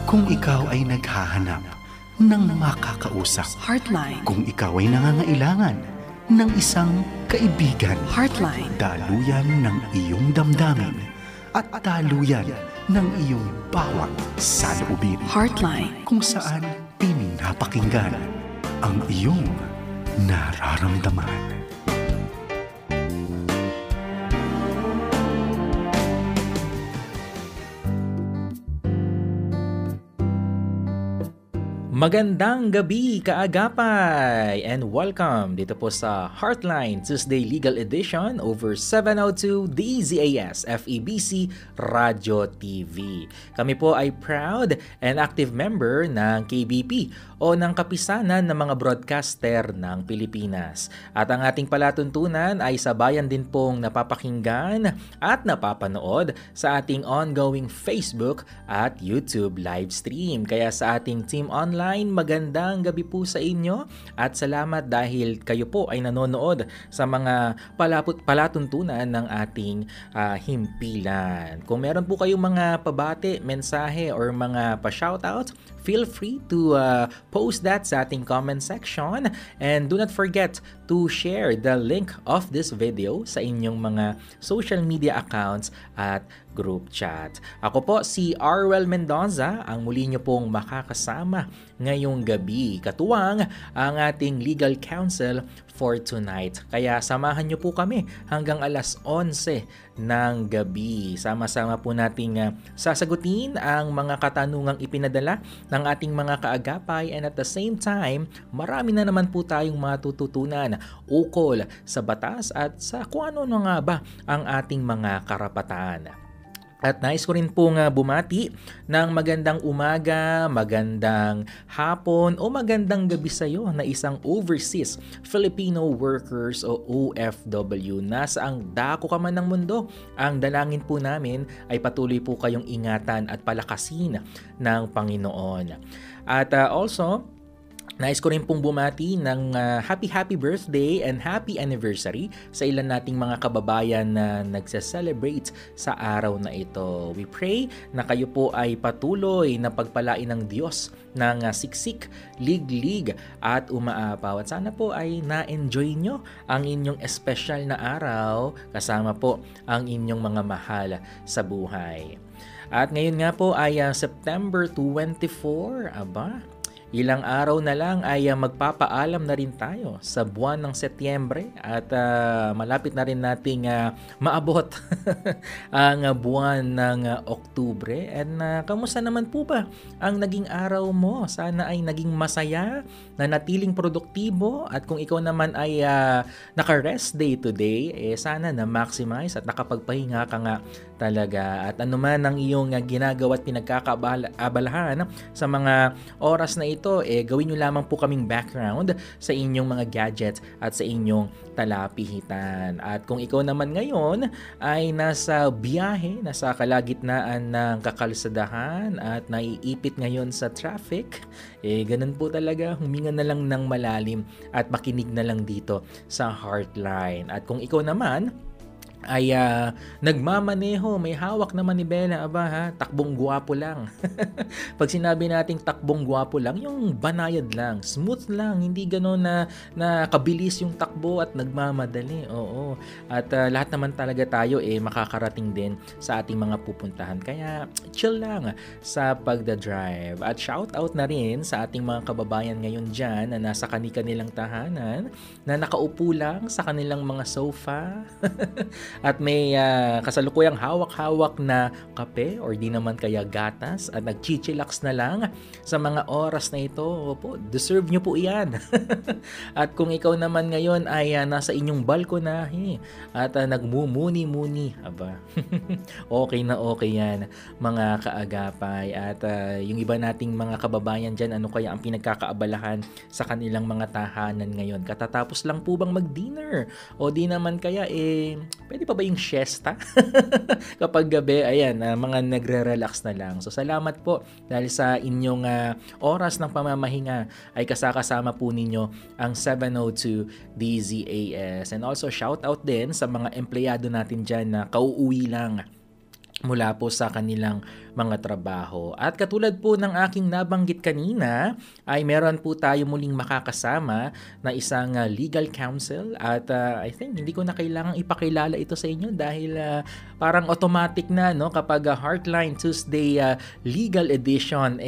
Kung ikaw ay naghahanap ng makakausap, Heartline. kung ikaw ay nangangailangan ng isang kaibigan, Heartline. daluyan ng iyong damdamin at daluyan ng iyong bawat saloobin. Heartline. Kung saan pinapakinggan ang iyong nararamdaman. Magandang gabi, kaagapay! And welcome dito po sa Heartline Tuesday Legal Edition over 702 DZAS FEBC Radio TV. Kami po ay proud and active member ng KBP o ng Kapisanan ng mga Broadcaster ng Pilipinas. At ang ating palatuntunan ay sabayan din pong napapakinggan at napapanood sa ating ongoing Facebook at YouTube live stream. Kaya sa ating team online, magandang gabi po sa inyo at salamat dahil kayo po ay nanonood sa mga palatuntunan ng ating himpilan. Kung meron po kayong mga pabati, mensahe or mga pa-shoutout, feel free to post that sa ating comment section and do not forget to share the link of this video sa inyong mga social media accounts at group chat. Ako po si Arwel Mendoza, ang muli nyo pong makakasama ngayong gabi. Katuwang ang ating legal counsel for tonight. Kaya samahan nyo po kami hanggang alas 11 ng gabi. Sama-sama po nating sasagutin ang mga katanungang ipinadala ng ating mga kaagapay and at the same time, marami na naman po tayong matututunan ukol sa batas at sa kung ano na nga ba ang ating mga karapatan. At nais ko rin pong bumati ng magandang umaga, magandang hapon o magandang gabi sa iyo na isang overseas Filipino workers o OFW. Nasaang dako ka man ng mundo, ang dalangin po namin ay patuloy po kayong ingatan at palakasin ng Panginoon. At also, nais ko rin pong bumati ng happy birthday and happy anniversary sa ilan nating mga kababayan na nagse-celebrate sa araw na ito. We pray na kayo po ay patuloy na pagpalain ng Diyos ng siksik, liglig at umaapaw. At sana po ay na-enjoy nyo ang inyong espesyal na araw kasama po ang inyong mga mahal sa buhay. At ngayon nga po ay September 24, ilang araw na lang ay magpapaalam na rin tayo sa buwan ng Setyembre at malapit na rin nating maabot ang buwan ng Oktubre. And kamusta naman po ba ang naging araw mo? Sana ay naging masaya, na natiling produktibo at kung ikaw naman ay naka-rest day today, sana na-maximize at nakapagpahinga ka nga talaga. At anuman ang iyong ginagawa at pinagkakaabalahan sa mga oras na ito, gawin nyo lamang po kaming background sa inyong mga gadgets at sa inyong talapihitan. At kung ikaw naman ngayon ay nasa biyahe, nasa kalagitnaan ng kakalsadahan at naiipit ngayon sa traffic, ganun po talaga, huminga na lang ng malalim at makinig na lang dito sa Heartline. At kung ikaw naman ay nagmamaneho, may hawak na manibela, takbong gwapo lang. Pag sinabi nating takbong gwapo lang, yung banayad lang, smooth lang, hindi gano'n na kabilis yung takbo at nagmamadali. Oo. At lahat naman talaga tayo makakarating din sa ating mga pupuntahan. Kaya chill lang sa pagdadrive. At shout out na rin sa ating mga kababayan ngayon dyan na nasa kanilang tahanan, na nakaupo lang sa kanilang mga sofa at may kasalukuyang hawak-hawak na kape or di naman kaya gatas at nagchichillax na lang sa mga oras na ito. Opo, deserve nyo po yan. At kung ikaw naman ngayon ay nasa inyong balkonahe at nagmumuni-muni, okay na okay yan mga kaagapay. At yung iba nating mga kababayan dyan, ano kaya ang pinagkakaabalahan sa kanilang mga tahanan ngayon? Katatapos lang po bang mag-dinner? O di naman kaya pwede pa ba yung siesta? Kapag gabi, ayan, mga nagre-relax na lang. So salamat po dahil sa inyong oras ng pamamahinga ay kasama po ninyo ang 702 DZAS. And also shout out din sa mga empleyado natin dyan na kauuwi lang mula po sa kanilang mga trabaho. At katulad po ng aking nabanggit kanina, ay meron po tayo muling makakasama na isang legal counsel at I think hindi ko na kailangang ipakilala ito sa inyo dahil parang automatic na no kapag Heartline Tuesday Legal Edition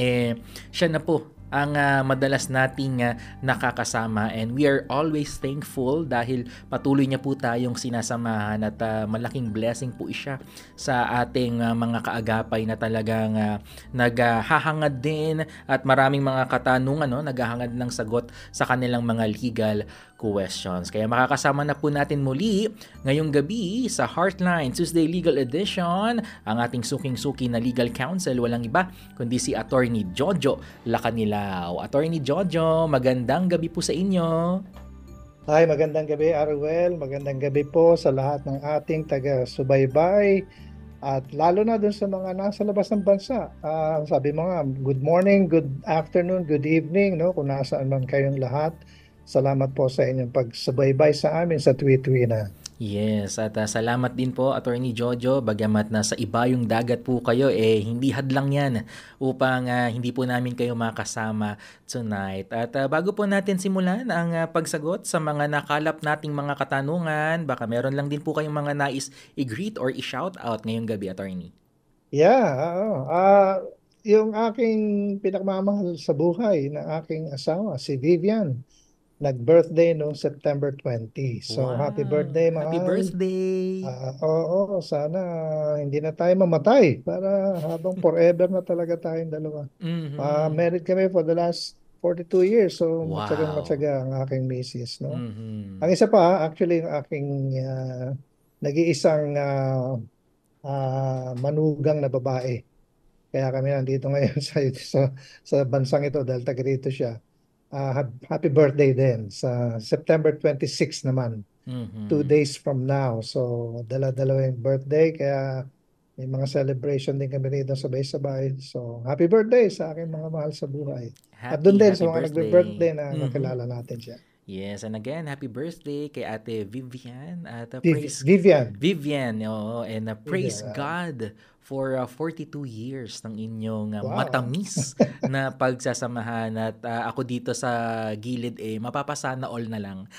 siya na po ang madalas nating nakakasama, and we are always thankful dahil patuloy niya po tayong sinasamahan at malaking blessing po siya sa ating mga kaagapay na talagang naghahangad din at maraming mga katanungan, no, naghahangad ng sagot sa kanilang mga legal questions. Kaya makakasama na po natin muli ngayong gabi sa Heartline Tuesday Legal Edition ang ating suking-suki na legal counsel, walang iba kundi si Attorney Jojo Lacanilao. Attorney Jojo, magandang gabi po sa inyo. Hi, magandang gabi, Arwel. Magandang gabi po sa lahat ng ating taga-subaybay at lalo na dun sa mga nasa labas ng bansa. Sabi mo nga, good morning, good afternoon, good evening, no? Kung nasaan man kayong lahat. Salamat po sa inyong pagsubaybay sa amin sa Twi-Twi na. Yes, at salamat din po Attorney Jojo, bagamat nasa ibayong dagat po kayo, hindi hadlang yan upang hindi po namin kayo makasama tonight. At bago po natin simulan ang pagsagot sa mga nakalap nating mga katanungan, baka meron lang din po kayong mga nais i-greet or i-shout out ngayong gabi, Attorney. Yeah, yung aking pinakamamahal sa buhay na aking asawa, si Vivian, nag-birthday noong September 20. So, Wow. happy birthday, mahal. Happy birthday! Oo, sana hindi na tayo mamatay para habang forever na talaga tayong dalawa. Married kami for the last 42 years. So, Wow. matyagang-matyaga ang aking misis, no? Mhm. Ang isa pa, actually, yung aking nag-iisang manugang na babae. Kaya kami nandito ngayon sa bansang ito dahil taga rito siya. Happy birthday din sa September 26 naman. 2 days from now. So, dala-dalawa yung birthday. Kaya may mga celebration din kami rito sabay-sabay. So, happy birthday sa aking mga mahal sa buhay. At doon din sa mga nagbe-birthday na makilala natin siya. Yes, and again, happy birthday kay Ate Vivian at Vivian, oo, and praise God for 42 years ng inyong matamis na pagsasamahan at ako dito sa gilid mapapasana all na lang.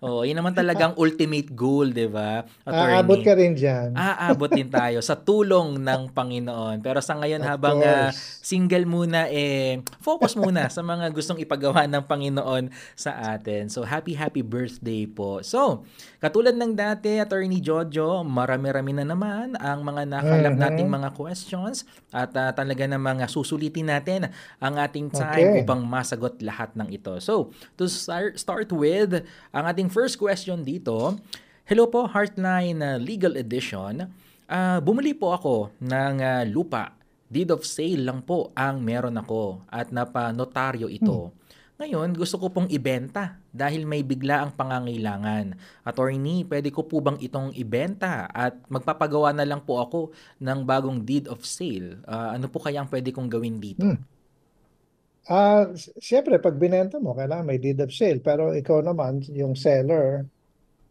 Oh, yun naman talagang ultimate goal, 'di ba? Aabot ka rin diyan. Aabot din tayo sa tulong ng Panginoon. Pero sa ngayon habang single muna focus muna sa mga gustong ipagawa ng Panginoon sa atin. So happy birthday po. So, katulad ng dati, Attorney Jojo, marami-rami na naman ang mga nakalap nating mga questions at talaga namang susulitin natin ang ating time upang masagot lahat ng ito. So, to start with, ang ating first question dito, hello po, Heartline Legal Edition. Bumili po ako ng lupa. Deed of sale lang po ang meron ako at napanotaryo ito. Ngayon, gusto ko pong ibenta dahil may bigla ang pangangailangan. Attorney, pwede ko po bang itong ibenta at magpapagawa na lang po ako ng bagong deed of sale? Ano po kaya ang pwede kong gawin dito? Siyempre, pag binenta mo, kailangan may deed of sale. Pero ikaw naman, yung seller,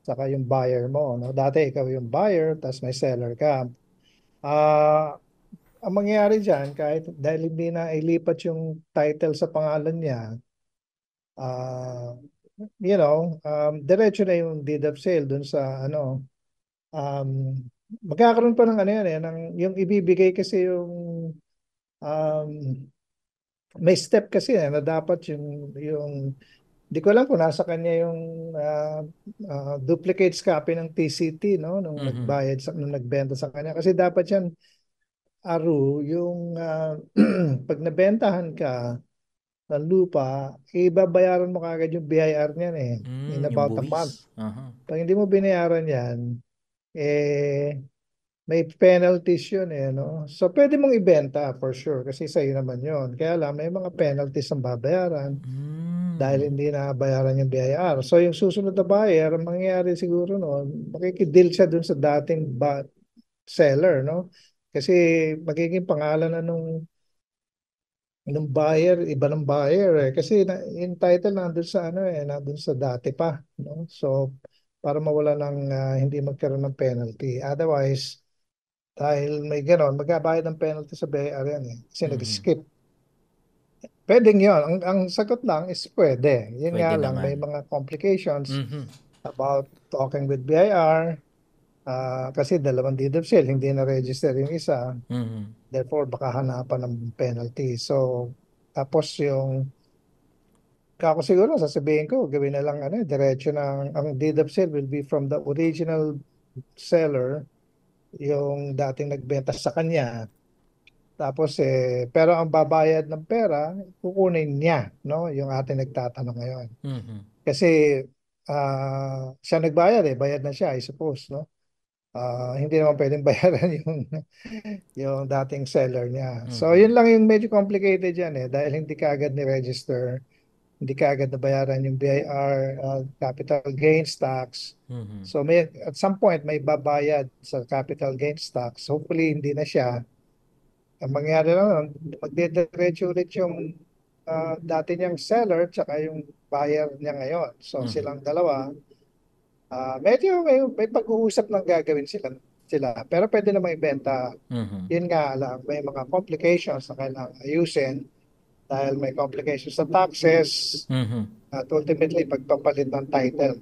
saka yung buyer mo. No? Dati ikaw yung buyer, tapos may seller ka. Ang mangyayari dyan, kahit dahil hindi na ilipat yung title sa pangalan niya, diretso na yung deed of sale dun sa magkakaroon pa ng yung ibibigay kasi yung may step kasi na dapat yung di ko alam kung nasa kanya yung duplicates copy ng TCT, no, nung nung nagbenta sa kanya, kasi dapat yan yung pag nabentahan ka ng lupa, ibabayaran mo kagad yung BIR niyan in about a month. Pag hindi mo binayaran yan, may penalties yun no? So, pwede mong ibenta for sure kasi sa'yo naman yun. Kaya lang, may mga penalties ang babayaran dahil hindi na bayaran yung BIR. So, yung susunod na buyer, ang mangyayari siguro noon, makikideal siya dun sa dating seller, no? Kasi magiging pangalan na nung buyer, iba ng buyer kasi yung title nandun sa nandun sa dati pa, no? So para mawala ng hindi magkaroon ng penalty. Otherwise, Dahil may ganon, magbabayad ng penalty sa BIR yan eh. Kasi Mhm. nag-skip. Pwedeng yun. Ang sagot lang is pwede. Yun Pwede nga lang, may naman. mga complications Mhm. about talking with BIR. Kasi dalawang deed of sale, hindi na-register yung isa. Mhm. Therefore, baka hanapan ng penalty. So, tapos yung ako siguro sasabihin ko, gawin na lang diretso ng ang deed of sale will be from the original seller, yung dating nagbenta sa kanya. Tapos pero ang babayad ng pera, kukunin niya, no? Yung ating nagtatanong ngayon. Mhm. Kasi siya nagbayad bayad na siya, I suppose, no? Hindi naman pwedeng bayaran yung dating seller niya. So, Mhm. yun lang yung medyo complicated yan dahil hindi kaagad ni-register, hindi kaagad nabayaran yung BIR, capital gains tax. Mhm. So, at some point, may babayad sa capital gains tax. Hopefully, hindi na siya. Ang mangyari lang, magdediretso ulit yung dati niyang seller tsaka yung buyer niya ngayon. So, Mhm. silang dalawa, medyo may pag-uusap ng gagawin sila. Pero pwede namang ibenta. Mhm. Yun nga lang, may mga complications na kailangan ayusin dahil may complications sa taxes Mhm. at ultimately pagpapalit ng title.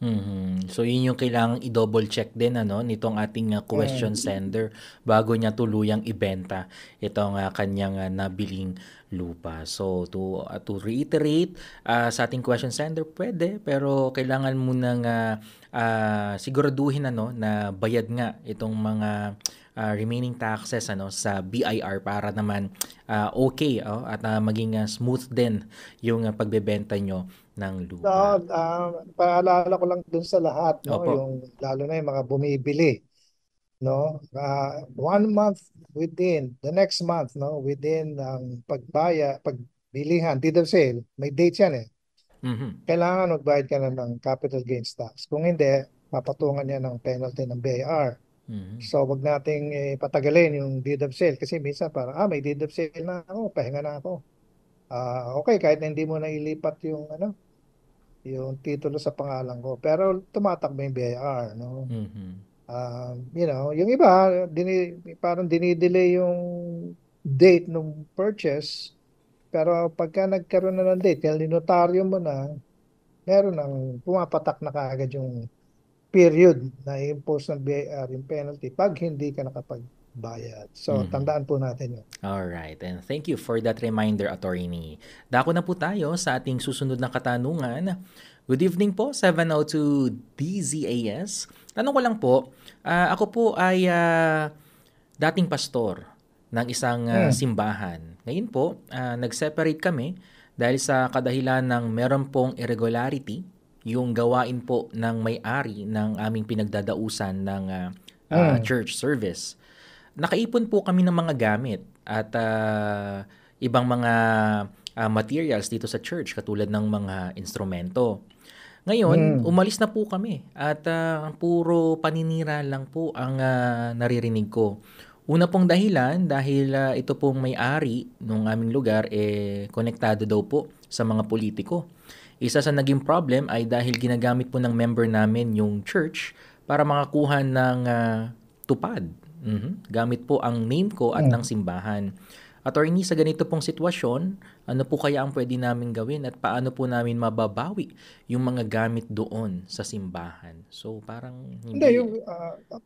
Mhm. So yun yung kailangang i-double check din nitong ating question Mm. sender bago niya tuluyang ibenta itong kanyang nabiling lupa. So to reiterate sa ating question sender, pwede pero kailangan mo nang siguraduhin na bayad nga itong mga remaining taxes sa BIR para naman okay at maging smooth din yung pagbebenta nyo ng So, lupa. paalala ko lang dun sa lahat, no, Opo. yung lalo na yung mga bumibili, no, 1 month within, the next month, no, within ng pagbilihan, deed of sale, may date yan Mhm. Kailangan magbayad ka na ng capital gains tax. Kung hindi, papatungan niya ng penalty ng BIR. Mhm. So, wag nating patagalin yung deed of sale kasi minsan parang, may deed of sale na ako, pahinga na ako. Okay, kahit na hindi mo na ilipat yung titulo sa pangalan ko. Pero tumatakbo yung BIR, no? Mhm. Yung iba, parang dinidelay yung date ng purchase. Pero pagka nagkaroon na ng date, kaya linotaryo mo na, meron ng pumapatak na kaagad yung period na i-impose ng BIR yung penalty pag hindi ka nakapagbayad. So, Mhm. tandaan po natin yun. Alright, and thank you for that reminder, Attorney. Dako na po tayo sa ating susunod na katanungan. Good evening po, 702 DZAS. Tanong ko lang po, ako po ay dating pastor ng isang Hmm. simbahan. Ngayon po, nag-separate kami dahil sa kadahilan ng meron pong irregularity yung gawain po ng may-ari ng aming pinagdadausan ng Hmm. church service. Nakaipon po kami ng mga gamit at ibang mga materials dito sa church katulad ng mga instrumento. Ngayon, Hmm. umalis na po kami at puro paninira lang po ang naririnig ko. Una pong dahilan dahil ito pong may-ari ng aming lugar konektado daw po sa mga politiko. Isa sa naging problem ay dahil ginagamit po ng member namin yung church para makakuha ng tupad. Gamit po ang name ko at ng Hmm. simbahan. Attorney, sa ganito pong sitwasyon, ano po kaya ang pwede namin gawin at paano po namin mababawi yung mga gamit doon sa simbahan? So, parang Hindi, hindi.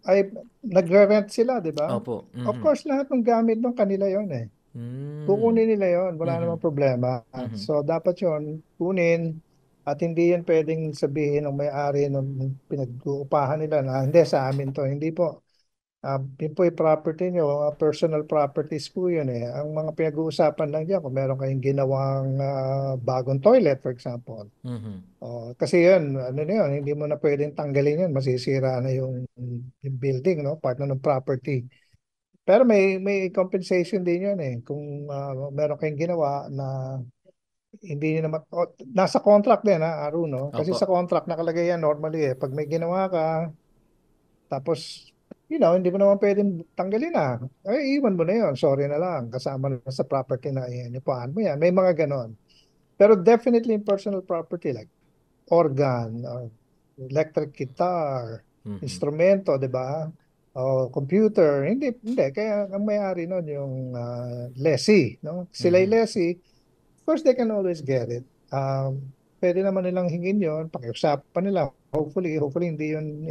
ay, nagre-rent sila, di ba? Opo. Of Mhm. course, lahat ng gamit ng kanila yon Mm. Kukunin nila yon, wala Mhm. namang problema. Mhm. So, dapat yon kunin at hindi yan pwedeng sabihin ng may-ari ng pinag-uupahan nila na hindi sa amin to. Hindi po. Yun po yung property nyo, mga personal properties po yun Ang mga pinag-uusapan lang dyan, kung meron kayong ginawang bagong toilet, for example. Mhm. Kasi yun, ano na yun, hindi mo na pwedeng tanggalin yun, masisira na yung building, no? Part na ng property. Pero may compensation din yun Kung meron kayong ginawa na hindi nyo naman, nasa contract din Aru, no? Kasi Opo. sa contract nakalagay yan normally pag may ginawa ka, tapos hindi mo naman pwedeng tanggalin iwan mo na yun, sorry na lang, kasama na sa property na inipuan mo yan. May mga ganon. Pero definitely in personal property like organ, or electric guitar, Mhm. instrumento, di ba? o computer. Hindi. Kaya ang may-ari nun yung lessee, no? Sila yung Mhm. lessee. Of course, they can always get it. Pwede naman nilang hingin yun, pakiusapan nila. Hopefully hindi yun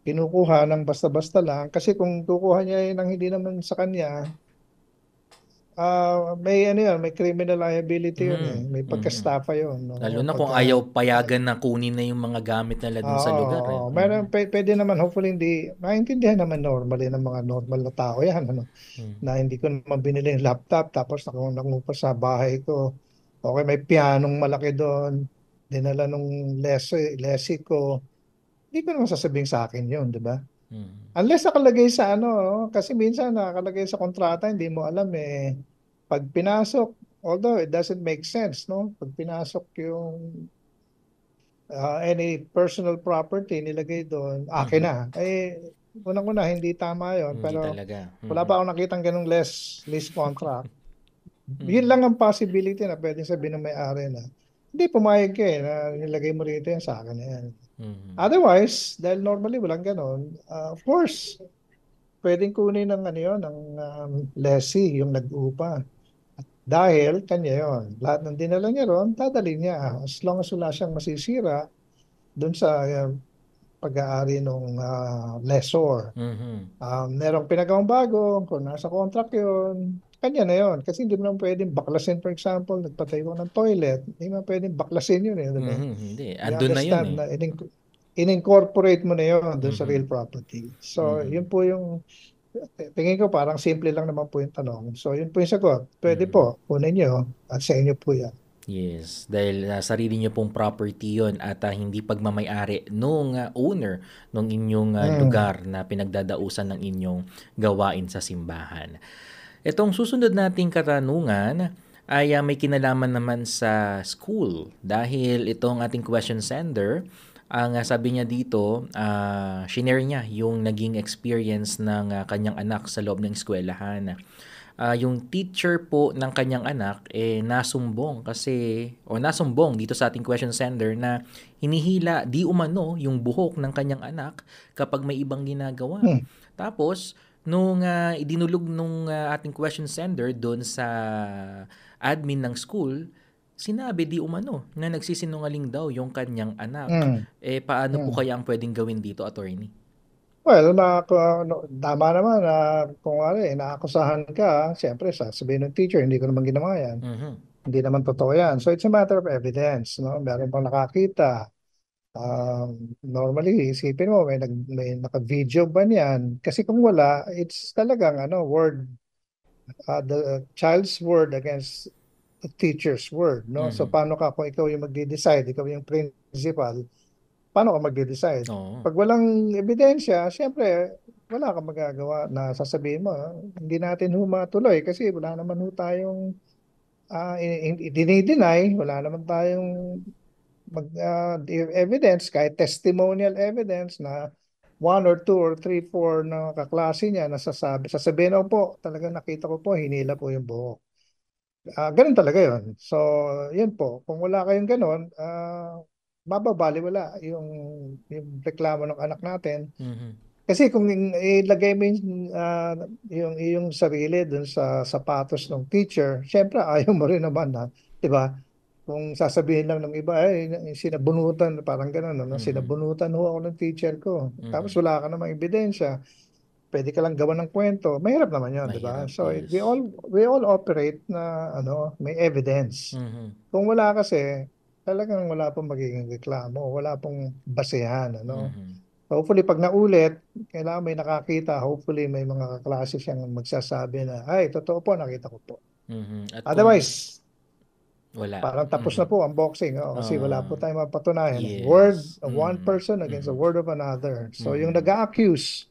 kinukuha ng basta-basta lang. Kasi kung kukuha niya yun ng hindi naman sa kanya, may criminal liability yun eh. Mhm. May Mhm. pagka-estafa yun. Lalo No? na kung ayaw payagan na kunin na yung mga gamit nila dun sa lugar eh. Meron, pwede naman, hopefully hindi, maintindihan naman normally ng mga normal na tao yan, Mhm. na hindi ko naman binili yung laptop, tapos ako nangupa sa bahay ko. Okay, may pianong malaki doon, dinala nung lessee ko. Hindi ko naman sasabihin sa akin yun, di ba? Mhm. Unless nakalagay sa kasi minsan nakalagay sa kontrata, hindi mo alam eh. Pag pinasok, although it doesn't make sense, no? Pag pinasok yung any personal property nilagay doon, akin Mhm. na. Unang-una, hindi tama yon. Hindi Pero talaga. wala Mhm. pa akong nakitang ganung lease contract. Yun Mhm. lang ang possibility na pwedeng sabihin ng may-ari na, hindi, pumayag ka na nilagay mo rito yan sa akin na yan. Mhm. Otherwise, dahil normally walang ganon, of course, pwedeng kunin ng ng lessee, yung nag-upa. Dahil kanya yon. Lahat ng dinala niya ron, dadalhin niya. As long as wala siyang masisira doon sa pag-aari ng lessor. Mhm. Merong pinagawang bago, kung nasa contract yun, kanya na yun. Kasi hindi mo naman pwedeng baklasin, for example, nagpatay ko ng toilet, hindi mo pwedeng baklasin yun. Diba? Mhm. Hindi. You Andun na yun understand eh. na in-incorporate mo na yun doon sa Mhm. real property. So, Mhm. yun po yung, tingin ko parang simple lang naman po yung tanong. So, yun po yung sagot. Pwede Mhm. po, kunin nyo at sa inyo po yan. Yes, dahil sarili niyo pong property 'yon at hindi pagmamay-ari nung owner nung inyong Mm. lugar na pinagdadausan ng inyong gawain sa simbahan. Itong susunod nating katanungan ay may kinalaman naman sa school dahil itong ating question sender ang sabi niya dito, shinare niya yung naging experience ng kanyang anak sa loob ng eskwelahan. Yung teacher po ng kanyang anak nasumbong nasumbong dito sa ating question sender na hinihila di umano yung buhok ng kanyang anak kapag may ibang ginagawa. Hmm. Tapos nung idinulog nung ating question sender doon sa admin ng school, sinabi di umano na nagsisinungaling daw yung kanyang anak. Mm. Paano po Mm. kaya ang pwedeng gawin dito, attorney? Well, tama naman na kung naakusahan ka, siyempre sasabihin ng teacher, hindi ko naman ginawa yan. Mhm. Hindi naman totoo yan. So it's a matter of evidence, no? Meron bang nakakita? Normally, isipin mo, may naka-video ba niyan? Kasi kung wala, it's talagang the child's word against the teacher's word, no? So Mhm. paano ka kung ikaw yung magde-decide, ikaw yung principal, paano ka magde-decide? Oo. Pag walang ebidensya, syempre, wala kang magagawa na sasabihin mo, hindi natin matuloy kasi wala naman tayong dinideny, wala naman tayong evidence, kahit testimonial evidence na one or two or three, four na kaklase niya sasabihin po, talaga nakita ko po, hinila po yung buhok. Ganun talaga yun. So, yun po. Kung wala kayong ganun, mababaliwala yung reklamo ng anak natin. Mhm. Kasi kung ilagay mo yung sarili dun sa sapatos ng teacher, syempre ayaw mo rin naman di ba? Kung sasabihin lang ng iba, ay sinabunutan, parang gano'n, no? Mhm. Sinabunutan ho ako ng teacher ko. Tapos Mhm. wala ka namang ebidensya. Pwede ka lang gawa ng kwento. Mahirap naman yun, di ba? Mahirap, So yes. we all operate na may evidence. Mhm. Kung wala kasi, talagang wala pong magiging reklamo, wala pong basehan, Mhm. Hopefully, pag naulit, kailangan may nakakita. Hopefully, may mga kaklase siyang magsasabi na, ay, totoo po, nakita ko po. Mhm. At kung Otherwise, wala. parang tapos Mhm. na po ang boxing. Kasi wala po Oo. tayong mapatunayan. Word Yes. of one Mhm. person against the Mhm. word of another. So, yung Mhm. nag-accuse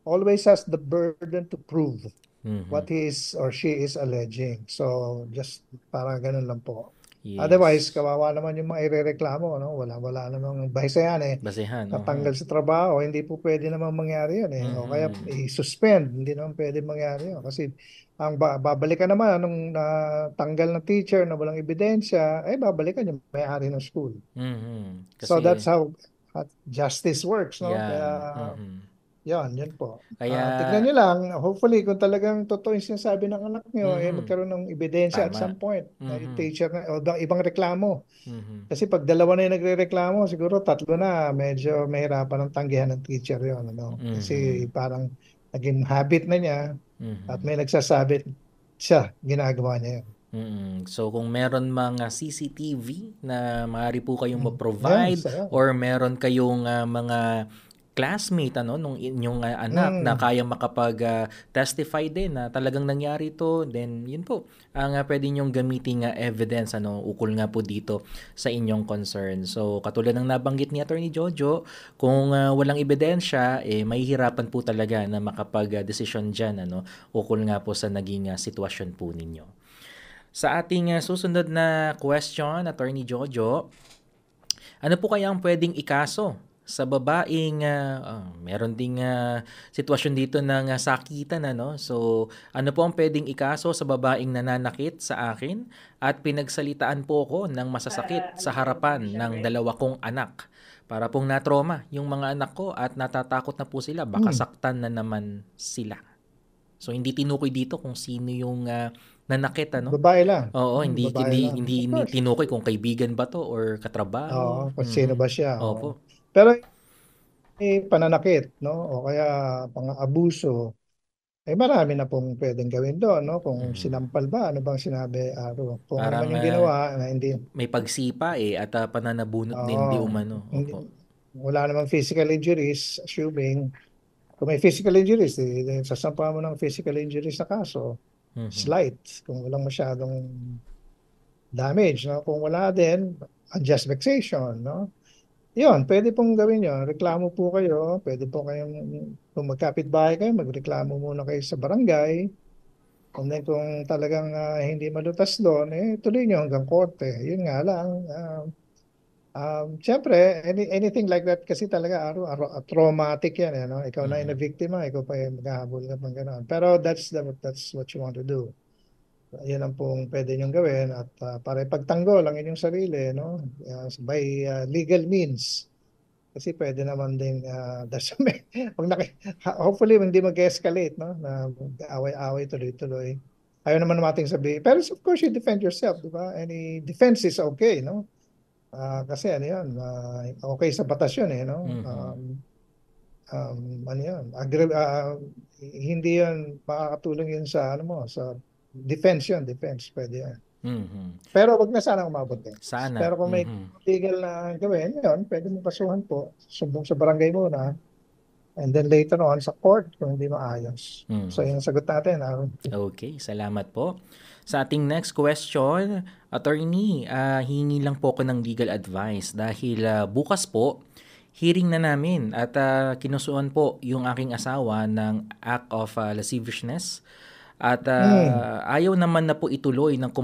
always has the burden to prove Mhm. what he is or she is alleging. So, just parang ganun lang po. Otherwise, Yes. kawawa naman yung mga irereklamo, no? Wala namang bahisa yan eh. Basehan, Natanggal oho. sa trabaho, hindi po pwede naman mangyari yan eh. O kaya Mhm. i-suspend, hindi naman pwede mangyari yun. Kasi ang babalikan naman nung natanggal ng teacher na walang ebidensya, babalikan yung may-ari ng school. Mhm. So that's Kasi how justice works, no? Kaya yeah. Mhm. Yun po. Tignan Kaya nyo lang, hopefully, kung talagang totoo yung sinasabi ng anak nyo, mhm, magkaroon ng ebidensya at tama. some point na yung Mhm, teacher na, o ibang reklamo. mhm, Kasi pag dalawa na yung nagre-reklamo, siguro tatlo na, medyo mahirapan ng tanggihan ng teacher yun. Kasi mhm, parang naging habit na niya at mhm. may nagsasabit siya, ginagawa niya yun. So kung meron mga CCTV na maaari po kayong ma-provide Yes, ayan. or meron kayong mga classmate nung inyong anak na Mm. kaya makapag testify din na talagang nangyari ito, then yun po ang pwede nyong gamiting evidence ukol nga po dito sa inyong concern. So katulad ng nabanggit ni Attorney Jojo, kung walang ebidensya, mahihirapan po talaga na makapag-desisyon dyan ukol nga po sa naging sitwasyon po ninyo. Sa ating susunod na question, Attorney Jojo, ano po kaya ang pwedeng ikaso sa babaeng meron ding sitwasyon dito ng sakitan So, ano po ang pwedeng ikaso sa babaeng nananakit sa akin at pinagsalitaan po ko ng masasakit sa harapan ng dalawa kong anak? Para pong na-trauma yung mga anak ko at natatakot na po sila baka Mm. saktan na naman sila. So hindi tinukoy dito kung sino yung nanakit Babae lang. Oo, hindi Babae hindi lang. hindi Of hindi course. tinukoy kung kaibigan ba 'to or katrabaho. Oo, kung sino ba siya. Oo. Opo. Pero pananakit, no? O kaya pang-abuso, marami na pong pwedeng gawin doon, no? Kung Mhm. sinampal ba, ano bang sinabi, Aro? Kung ano Parang man yung ginawa, na hindi, may pagsipa at pananabunot din di oo, umano. hindi, Opo. wala namang physical injuries, assuming, kung may physical injuries, sasampa mo ng physical injuries na kaso, Mhm. slight, kung walang masyadong damage, no? Kung wala din, unjust vexation, no? Yun, pwede pong gawin yun. Reklamo po kayo. Pwede po kayong, kung magkapit-bahay kayo, magreklamo muna kayo sa barangay. And then kung talagang hindi malutas doon, tuloy nyo hanggang korte. Yun nga lang. Siyempre, anything like that kasi talaga traumatic yan. No? Ikaw na yung Mhm. na-biktima, ikaw pa yung maghahabol ka pang gano'n. Pero that's what you want to do. Yan ang pong pwede nyong gawin at para ipagtanggol ang inyong sarili, no? By legal means. Kasi pwede naman din hopefully hindi mag-escalate, no? Na away-away tuloy-tuloy. Ayaw naman nating sabihin. Pero of course you defend yourself, di ba? Any defense is okay, no? Kasi ano yun, okay sa batas yun, no? Mhm. Ano yun, hindi yun makakatulong yun sa ano mo, sa defense yun, defense, pwede yan. Mhm. Pero wag na sana umabot din. Sana. Pero kung may Mhm. legal na gawin, yun, pwede mo kasuhan po. Sumbong sa barangay muna. And then later on sa court kung hindi maayos. So Mhm. yun ang sagot natin. Okay, salamat po. Sa ating next question, attorney, hingi lang po ako ng legal advice dahil bukas po, hearing na namin at kinusuan po yung aking asawa ng act of lasciviousness at Mm, ayaw naman na po ituloy ng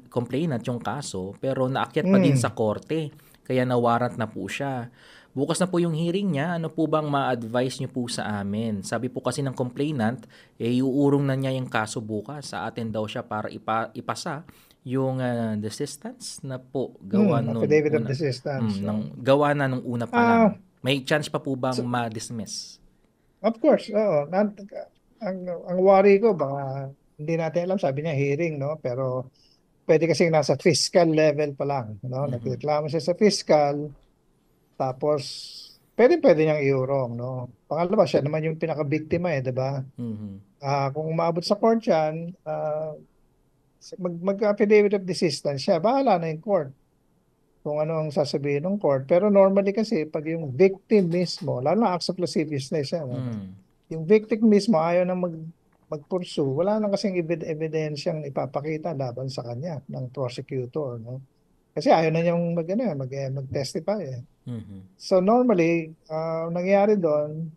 complainant yung kaso pero naakyat pa din sa mm. korte kaya nawarrant na po siya. Bukas na po yung hearing niya, ano po bang ma-advise niyo po sa amin? Sabi po kasi ng complainant, iuurong na niya yung kaso bukas. Sa atin daw siya para ipasa yung desistance na po gawa nung Affidavit of una. desistance. Gawa na nung una pa Ah, lang. May chance pa po bang so, ma-dismiss? of course, oo. Ang worry ko, baka hindi natin alam, sabi niya hearing, no? Pero pwede kasi nasa fiscal level pa lang, no? Mhm. Nagreklamo siya sa fiscal, tapos pwede niyang iurong, no? Pangalawa, siya naman yung pinaka-biktima, di ba? Mhm. Kung umabot sa court yan, mag-affidavit of desistance siya, bahala na yung court kung ano ang sasabihin ng court. Pero normally kasi, pag yung victim mismo, lalo na acts of lasciviousness yan, Mm. yung victim mismo ayaw na mag-pursue, wala nang kasing evidensyang ipapakita laban sa kanya ng prosecutor, no? Kasi ayaw na niyang mag-testify eh. Mhm. So normally, nangyayari doon,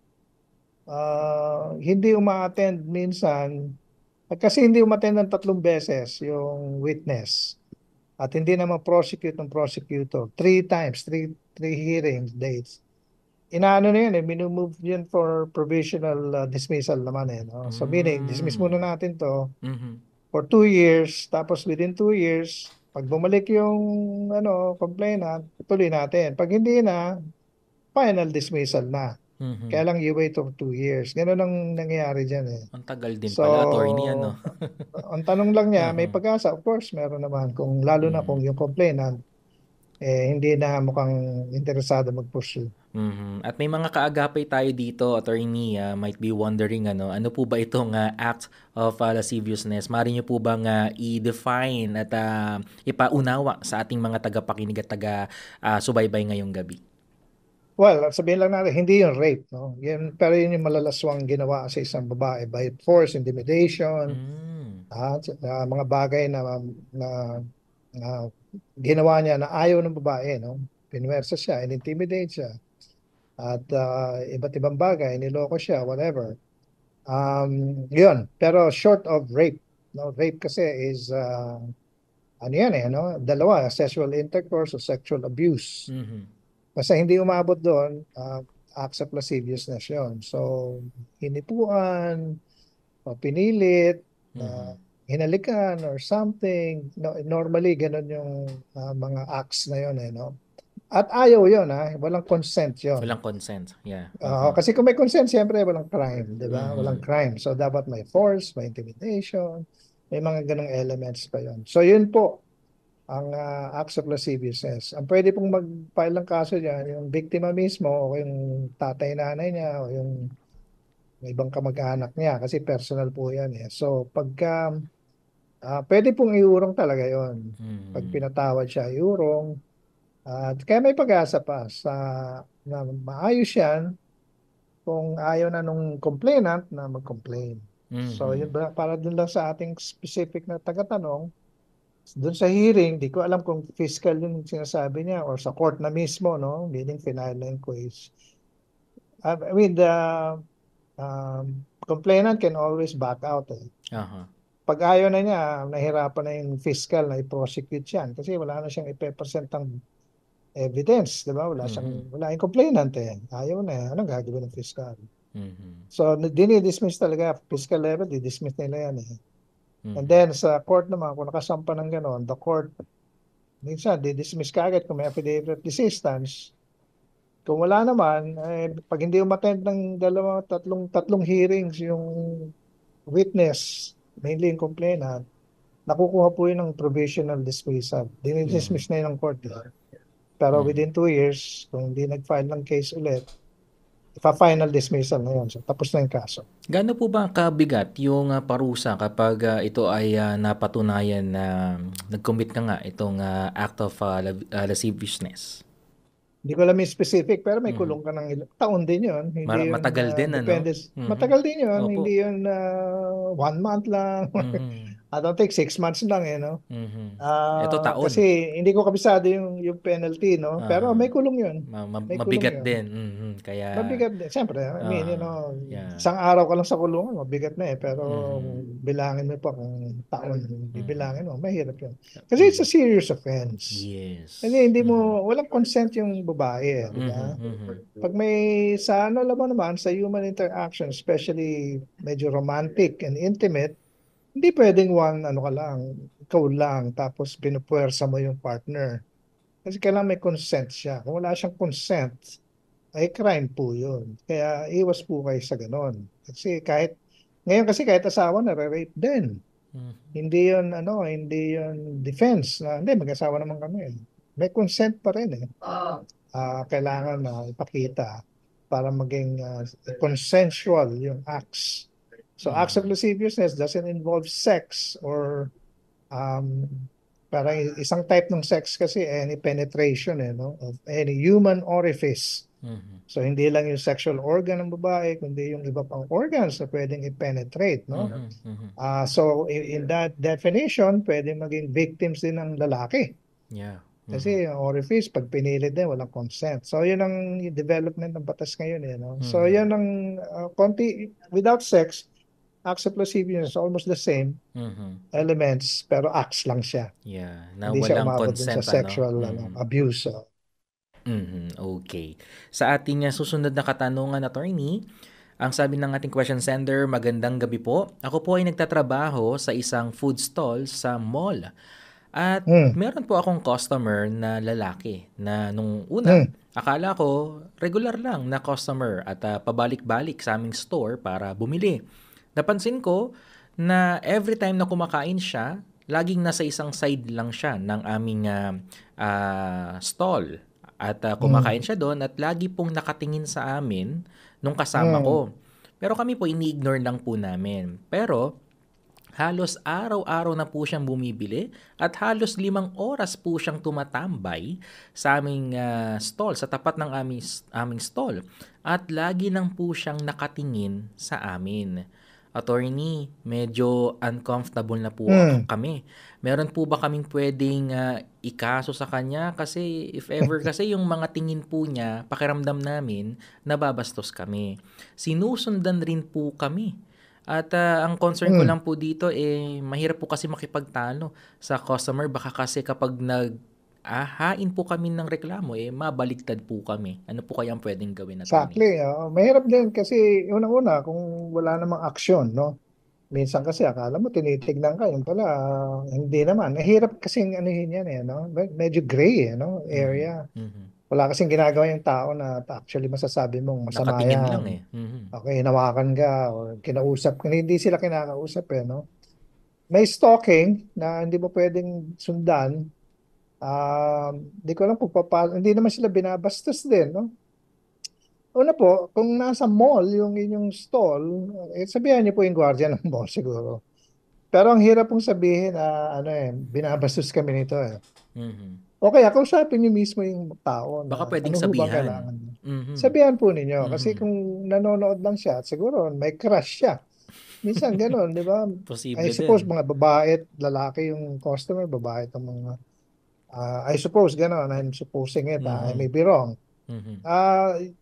hindi uma-attend minsan, kasi hindi umattend ng 3 beses yung witness at hindi na ma-prosecute ng prosecutor. 3 times, three hearing dates. Inaano na yun minumove yun for provisional dismissal naman no? So meaning, dismiss muna Mm. natin to Mhm. for 2 years, tapos within 2 years, pag bumalik yung complainant, tuloy natin. Pag hindi na, final dismissal na. Kaya lang you wait for 2 years. Ganun ang nangyayari dyan eh. Ang tagal din So, pala, attorney, ano? ang tanong lang niya, may Mhm. pag-asa? Of course, meron naman. Lalo na kung yung complainant, hindi na mukhang interesado mag-pursue. Mhm. At may mga kaagapay tayo dito, attorney, might be wondering, ano po ba itong act of lasciviousness? Maaari niyo po bang i-define at ipaunawa sa ating mga tagapakinig at taga-subaybay ngayong gabi? Well, sabihin lang natin, hindi yung rape, no? Pero yun yung malalaswang ginawa sa isang babae by force, intimidation, Mm. mga bagay na ginawa niya na ayaw ng babae, no? Pinwersa siya, in-intimidate siya, at iba't ibang bagay, niloko siya, whatever. Yun. Pero short of rape, no? Rape kasi is, ano yan no? Dalawa, sexual intercourse o sexual abuse. Mhm. Basta hindi umabot doon, acts of lasciviousness yun. So, hinipuan, o pinilit, Mhm. hinalikan or something. No, normally, ganun yung mga acts na yun no? At ayaw yun walang consent yun. Walang consent, yeah. Kasi kung may consent, siyempre walang crime, di ba? Walang Mhm. crime. So, dapat may force, may intimidation, may mga ganong elements pa yun. So, yun po ang acts of lasciviousness. Ang pwede pong mag-file ng kaso dyan, yung biktima mismo, o yung tatay, nanay niya, o yung ibang kamag-anak niya, kasi personal po yan So, pagka, pwede pong iurong talaga yon. Pag Mhm. pinatawad siya, iurong. At kaya may pag-asa pa na maayos yan kung ayaw na nung complainant na mag-complain. So, yun Mhm. para dun lang sa ating specific na tagatanong, doon sa hearing, di ko alam kung fiscal yung sinasabi niya or sa court na mismo, no? Meaning final na yung quiz. I mean, the complainant can always back out. Aha. Pag ayaw na niya, nahirapan na yung fiscal na i-prosecute yan kasi wala na siyang ipe-present ng evidence, di ba? Mhm. Wala yung complainant Ayaw na Anong gagawin ng fiscal? Mhm. So, dinidismiss talaga. Fiscal level, didismiss nila yan And Mhm. then, sa court naman, kung nakasampa ng gano'n, the court, minsan, didismiss ka agad kung may affidavit of desistance. Kung wala naman, pag hindi umattend ng tatlong hearings yung witness, mainly yung complainant, nakukuha po yun ng provisional dismissal. Mhm. Dinidismiss na yun ng court. Pero Mhm. within 2 years, kung hindi nag-file ng case ulit, ipa-final dismissal na yun. So, tapos na yung kaso. Gaano po ba kabigat yung parusa kapag ito ay napatunayan na nag-commit ka nga itong act of lasciviousness? Hindi ko alam yung specific, pero may Mhm. kulong ka ng ilang taon din yun. Hindi yun, Matagal din, ano? depende. Mhm. Matagal din yun. Opo. Hindi yun 1 month lang. Mhm. I don't think 6 months lang no? Mhm. Ito Kasi taon. hindi ko kabisado yung penalty, no? Pero Aha. may kulong yun. May kulong Mabigat yun. din. Mhm. Kaya, Mabigat din. Siyempre, I mean, yeah. isang araw ka lang sa kulungan, mabigat na Pero Mhm. bilangin mo pa kung taon, Mhm. bibilangin mo, mahirap yun. Kasi it's a Mhm. serious offense. Yes. Hindi Mhm. walang consent yung babae, di Mhm. ba? Mhm. Pag alam mo naman, sa human interaction, especially medyo romantic and intimate, hindi pwedeng ikaw lang, tapos pinupuwersa mo yung partner. Kasi kailangan may consent siya. Kung wala siyang consent, ay crime po yun. Kaya iwas po kayo sa ganon. Ngayon kasi kahit asawa na-rape din. Mhm. Hindi yun defense na, hindi, mag-asawa naman kami. May consent pa rin kailangan na ipakita para maging consensual yung acts. So acts of Mhm. lasciviousness doesn't involve sex or um, parang isang type ng sex kasi any penetration no, of any human orifice. Mhm. So hindi lang yung sexual organ ng babae, kundi yung iba pang organs na pwedeng i-penetrate. No? Mhm. Mhm. So in that definition, pwedeng maging victims din ng lalaki. Yeah. Mhm. Kasi yung orifice, pag pinilit din, walang consent. So, yun ang development ng batas ngayon. No? So, Mhm. yun ang without sex, acts of lasciviousness is almost the same Mhm. elements, pero acts lang siya. Yeah, na Hindi siya walang umabot dun sa consent, ano? sexual Mhm. abuse. Mhm. Okay. Sa ating susunod na katanungan, attorney, ang sabi ng ating question sender, magandang gabi po. Ako po ay nagtatrabaho sa isang food stall sa mall. At Hmm. meron po akong customer na lalaki na nung una, Hmm. Akala ko, regular lang na customer at pabalik-balik sa aming store para bumili. Napansin ko na every time na kumakain siya, laging nasa isang side lang siya ng aming stall. At kumakain siya doon at lagi pong nakatingin sa amin nung kasama ko. Pero kami po, ini-ignore lang po namin. Pero halos araw-araw na po siyang bumibili at halos 5 oras po siyang tumatambay sa aming stall, sa tapat ng aming stall. At lagi lang po siyang nakatingin sa amin. Attorney, medyo uncomfortable na po kami. Meron po ba kaming pwedeng ikaso sa kanya? Kasi if ever kasi yung mga tingin po niya, pakiramdam namin, nababastos kami. Sinusundan rin po kami. At ang concern ko lang po dito, mahirap po kasi makipagtalo sa customer. Baka kasi kapag hain po kami ng reklamo, mabaligtad po kami. Ano po kayang pwedeng gawin natin? Exactly. Mahirap din kasi unang-una kung wala namang aksyon, no? Minsan kasi akala mo tinitignan ka, yung pala hindi naman. Mahirap kasing anuhin yan no? Medyo gray no? Area. Wala kasing ginagawa yung tao na actually masasabi mong masama Nakatingin yan. lang Okay, hinawakan ka or kinausap ka. Hindi sila kinakausap no? May stalking na hindi mo pwedeng sundan. Hindi ko alam kung hindi naman sila binabastos din, no? Una po, kung nasa mall yung inyong stall, sabihan niyo po yung guardia ng mall siguro. Pero ang hirap pong sabihin na binabastos kami nito Okay, kausapin niyo mismo yung tao na baka pwedeng ano sabihan. ba kailangan niyo. Sabihan po ninyo kasi kung nanonood lang siya, siguro may crush siya. Minsan gano'n, di ba? Posible I suppose din. mga babae at lalaki yung customer, babae at mga I suppose gano'n, I'm supposing it, I may be wrong.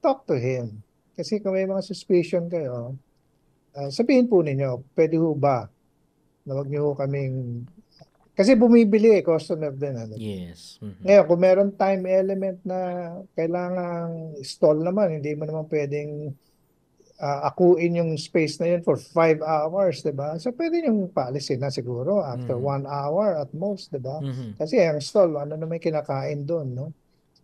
Talk to him. Kasi kung may mga suspicion kayo, sabihin po ninyo, pwede ho ba na wag niyo ho kaming kasi bumibili customer din. Yes. Ngayon, kung meron time element na kailangang stall naman, hindi mo naman pwedeng akuin yung space na yun for 5 hours, di ba? So, pwede yung policy na siguro after 1 hour at most, di ba? Kasi ang stall, ano naman kinakain doon, no?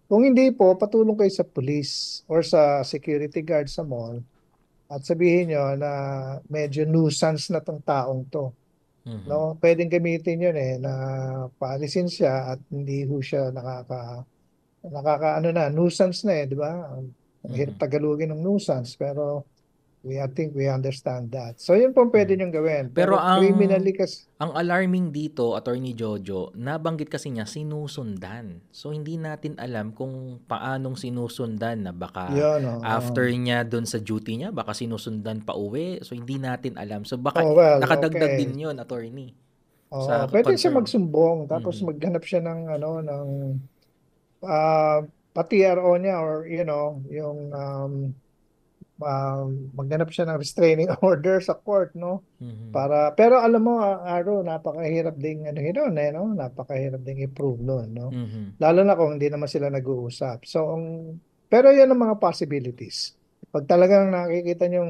Kung hindi po, patulong kayo sa police or sa security guard sa mall at sabihin nyo na medyo nuisance na tong taong to. No, pwedeng gamitin yun na paalisin siya at hindi ho siya nuisance na di ba? Ang hirap tagalogin ng nuisance pero I think we understand that. So yun po pwede niyong gawin. Pero criminally kasi ang alarming dito, Attorney Jojo, nabanggit kasi niya sinusundan. So hindi natin alam kung paanong sinusundan na baka yun, after niya doon sa duty niya, baka sinusundan pa uwi. So hindi natin alam. So baka well, nakadagdag okay. din yun, Attorney. Sa Pwede siya concern. magsumbong tapos maghanap siya ng pa-TRO niya or yung maghanap siya ng restraining order sa court, no? Pero alam mo, Aro, napakahirap ding no? Napakahirap ding i-prove noon, no? Lalo na kung hindi naman sila nag-uusap. So, pero yan ang mga possibilities. Pag talagang nakikita niyo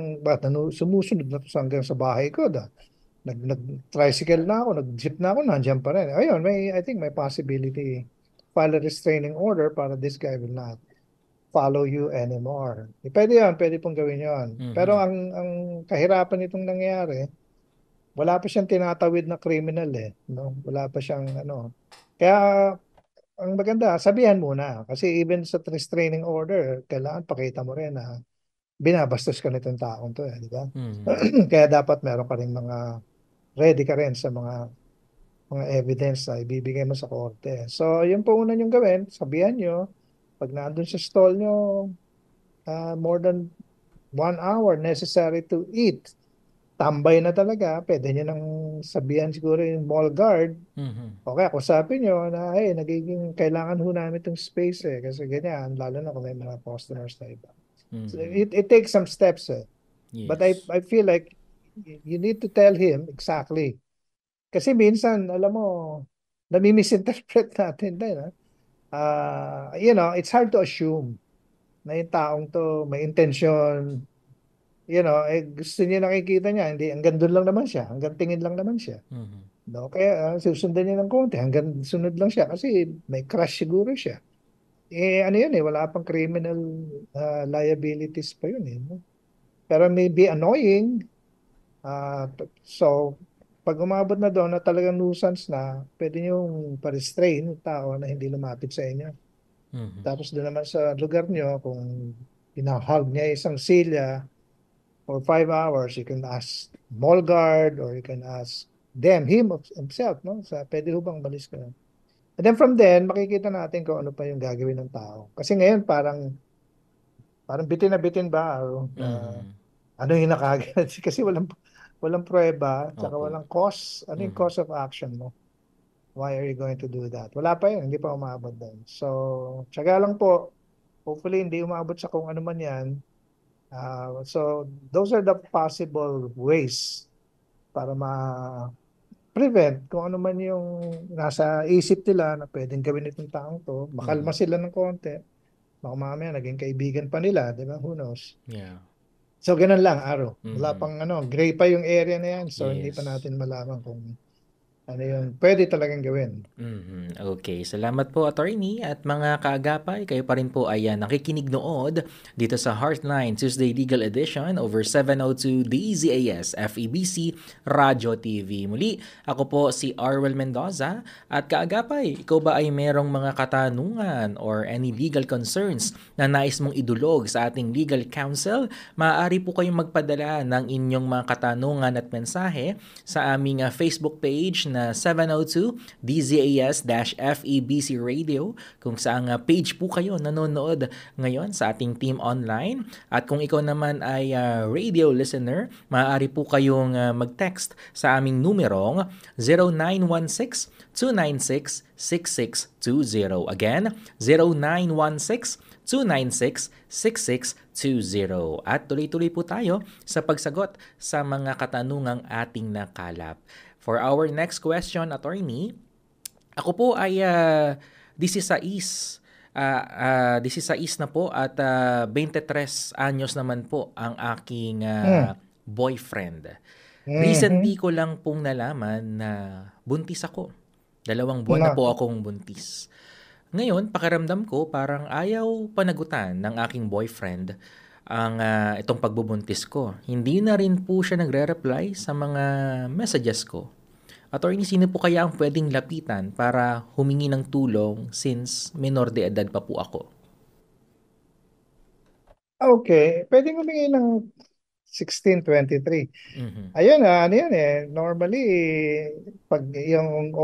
sumusunod na to hanggang sa bahay ko, nag-tricycle na ako, nag-jeep na ako, nandiyan pa rin. Ayun, I think may possibility file a restraining order para this guy will not follow you anymore. Pwede yan, pwede pong gawin yan. Pero ang kahirapan nitong nangyari, wala pa siyang tinatawid na criminal no? Wala pa siyang Kaya ang maganda, sabihan muna. Kasi even sa restraining order, kailangan pakita mo rin na binabastos ka nitong taong to, di ba? Kaya dapat meron ka rin ready ka rin sa mga evidence na ibibigay mo sa korte. So, yun po una niyong gawin, sabihan niyo, pag nandun sa stall nyo, more than 1 hour necessary to eat. Tambay na talaga, pwede nyo nang sabihan siguro yung mall guard. Okay, kausapin nyo na, nagiging kailangan ho namin itong space kasi ganyan, lalo na kung may mga customers na iba. So it takes some steps Yes. But I feel like you need to tell him exactly. Kasi minsan, alam mo, nami-misinterpret natin din, it's hard to assume na yung taong to may intention, gusto niya nakikita niya, hindi, hanggang doon lang naman siya, hanggang tingin lang naman siya. No? Kaya susundan niya ng konti, hanggang sunod lang siya kasi may crush siguro siya. ano yun eh, wala pang criminal liabilities pa yun eh. No? Pero may be annoying. So, pag umabot na doon na talagang nuisance na, pwede niyong pa-restrain yung tao na hindi lumapit sa inyo. Mhm. Tapos doon naman sa lugar nyo, kung pinahog niya isang silya for 5 hours, you can ask mall guard or you can ask himself, no? Pwede ho bang balis ka? And then from then, makikita natin kung ano pa yung gagawin ng tao. Kasi ngayon, parang bitin na bitin ba? O, Mhm. ano yung nakagad? Kasi walang prueba, tsaka Opo. walang cause. Ano yung Mhm. cause of action mo? Why are you going to do that? Wala pa yun, hindi pa umabot doon. So, tsaga lang po. Hopefully, hindi umabot sa kung ano man yan. So, those are the possible ways para ma-prevent kung ano man yung nasa isip nila na pwedeng gawin itong taong to. Makalma Mhm. sila ng konti. Baka mamaya naging kaibigan pa nila, di ba? Who knows? Yeah. So, ganun lang, Aro. Wala Mhm. pang gray pa yung area na yan. So, hindi pa Yes. natin malaman kung ano yung pwede talagang gawin. Mhm. Okay, salamat po attorney at mga kaagapay. Kayo pa rin po ay nakikinig nood dito sa Heartline Tuesday Legal Edition over 702 DZAS FEBC Radio TV. Muli, ako po si Arwel Mendoza at kaagapay, ikaw ba ay merong mga katanungan or any legal concerns na nais mong idulog sa ating legal counsel? Maaari po kayong magpadala ng inyong mga katanungan at mensahe sa aming Facebook page na 702 DZAS-FEBC Radio kung saan page po kayo nanonood ngayon sa ating team online. At kung ikaw naman ay radio listener, maaari po kayong mag-text sa aming numerong 0916-296-6620. Again, 0916-296-6620. At tuloy-tuloy po tayo sa pagsagot sa mga katanungang ating nakalap. For our next question, attorney, ako po ay 16 na po at 23 anyos naman po ang aking Hmm. boyfriend. Recently Mhm. ko lang pong nalaman na buntis ako. 2 buwan na po Nako. akong buntis. Ngayon, pakiramdam ko parang ayaw panagutan ng aking boyfriend ang itong pagbubuntis ko. Hindi na rin po siya nagre-reply sa mga messages ko. Attorney, sino po kaya ang pwedeng lapitan para humingi ng tulong since minor de edad pa po ako? Okay, pwedeng humingi ng 1623. Mhm. Ayun, ano yan eh. Normally, pag yung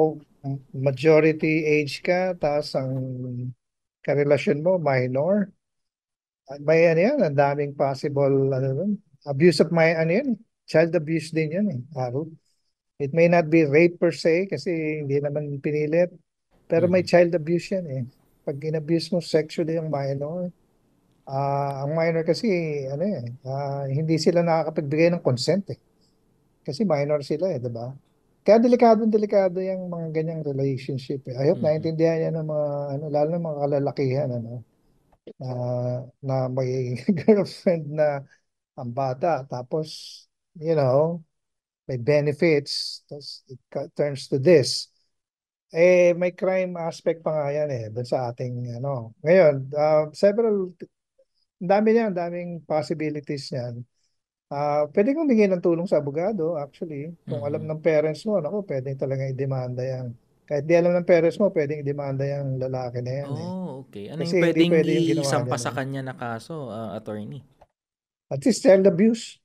majority age ka, tapos ang karelasyon mo, minor, may ano yan, ang daming possible, ano dun, abuse of my, ano yan, child abuse din yan eh, Aro. It may not be rape per se, kasi hindi naman pinilit, pero may Mhm. child abuse yan eh. Pag in-abuse mo sexually yung minor, ang minor kasi, ano eh, hindi sila nakakapagbigay ng consent eh. Kasi minor sila eh, di ba? Kaya delikado yung mga ganyang relationship eh. I hope Mhm. naintindihan yan ng mga, ano, lalo ng mga kalalakihan, ano, na may girlfriend na ang bata, tapos, you know, may benefits, tapos turns to this. May crime aspect pa nga yan eh, doon sa ating, ano. Ngayon, ang dami niyan, ang daming possibilities niyan. Pwede kong humingi ng tulong sa abogado, actually. Kung alam Mhm. ng parents mo, naku, pwede talaga i-demanda yan. Kahit di alam ng parents mo, pwedeng i-demanda yung lalaki na yan eh. Oh, okay. Ano yung Kasi hindi pwedeng pwede yung ginawa isampa niya sa nun. kanya na kaso, attorney? At least child abuse.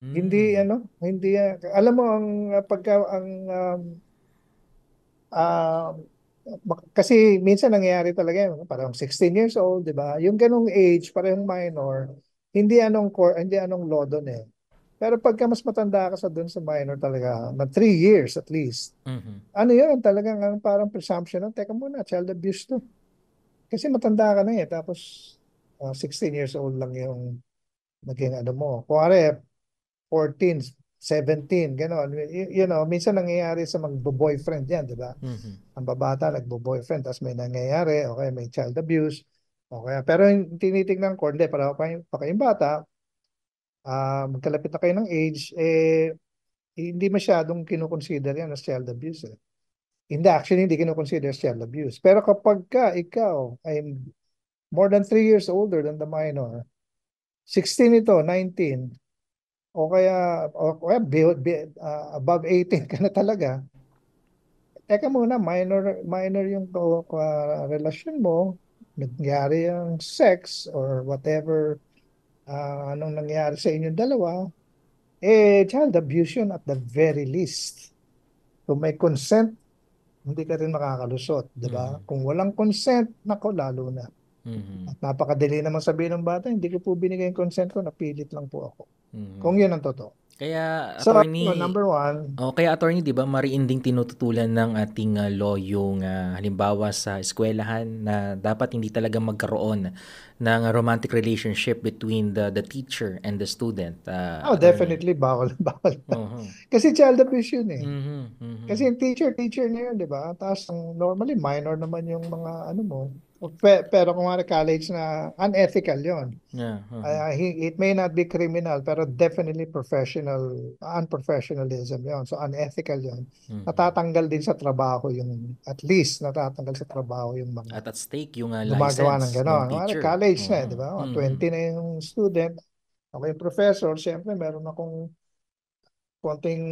Hindi Hmm. hindi alam mo ang pagka ang ah, kasi minsan nangyayari talaga yun, parang 16 years old, 'di ba? Yung ganung age, parang minor, hindi anong law doon eh. Pero pagka mas matanda ka sa doon sa minor talaga, na 3 years at least. Mhm. Ano yun, talagang parang presumption, no? Teka muna, child abuse to. Kasi matanda ka na eh, tapos 16 years old lang yung naging ano mo. Kuwari, 14, 17, gano'n. Minsan nangyayari sa magbo-boyfriend yan, di ba? Mhm. Ang babata, nagbo-boyfriend, tapos may nangyayari, okay, may child abuse, okay. Pero yung tinitignan ko, hindi, para pa kayong bata, magkalapit na kayo ng age, hindi masyadong kinukonsider yan as child abuse. Eh. Hindi, actually, hindi kinukonsider as child abuse. Pero kapag ka ikaw ay more than 3 years older than the minor. 16 ito, 19. O kaya above 18 ka na talaga. Teka muna, minor yung relasyon mo, nangyari yung sex or whatever, anong nangyari sa inyong dalawa, child abuse yun at the very least. Kung may consent, hindi ka rin makakalusot, di ba? Kung walang consent, nako, lalo na. At napakadali naman sabihin ng bata, hindi ko po binigay yung consent ko, napilit lang po ako. Kung yun ang totoo. Kaya So, attorney, number one, kaya attorney, 'di ba, mariinding tinututulan ng ating law yung halimbawa sa eskwelahan na dapat hindi talaga magkaroon ng romantic relationship between the teacher and the student. Attorney. Definitely bawal. Kasi child abuse yun eh. Kasi yung teacher na yun, di ba? Tapos normally minor naman yung mga ano mo. Pero kung college na, unethical yun. Yeah. It may not be criminal, pero definitely unprofessionalism yun. So unethical yun. Natatanggal din sa trabaho yung, at least natatanggal sa trabaho yung mga at stake yung gumagawa ng license gano'n. ng teacher. College na, di ba? 20 na yung student. Ako yung professor, siyempre meron akong konting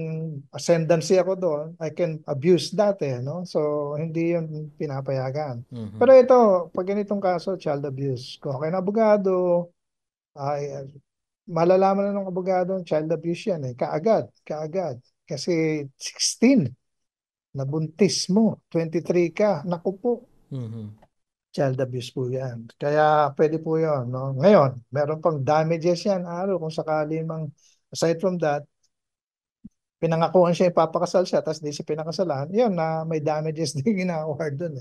ascendancy ako doon. I can abuse that no? So, hindi yun pinapayagan. Pero ito, pag ganitong kaso, child abuse, kung ako yung abogado, malalaman na ng abogado, child abuse yan kaagad. Kasi 16, nabuntis mo, 23 ka, naku po. Child abuse po yan. Kaya pwede po yun. No? Ngayon, meron pang damages yan. Kung sakali mang, aside from that, pinangakuan siya, ipapakasal siya, tapos di siya pinakasalan, yun na may damages din ina-award dun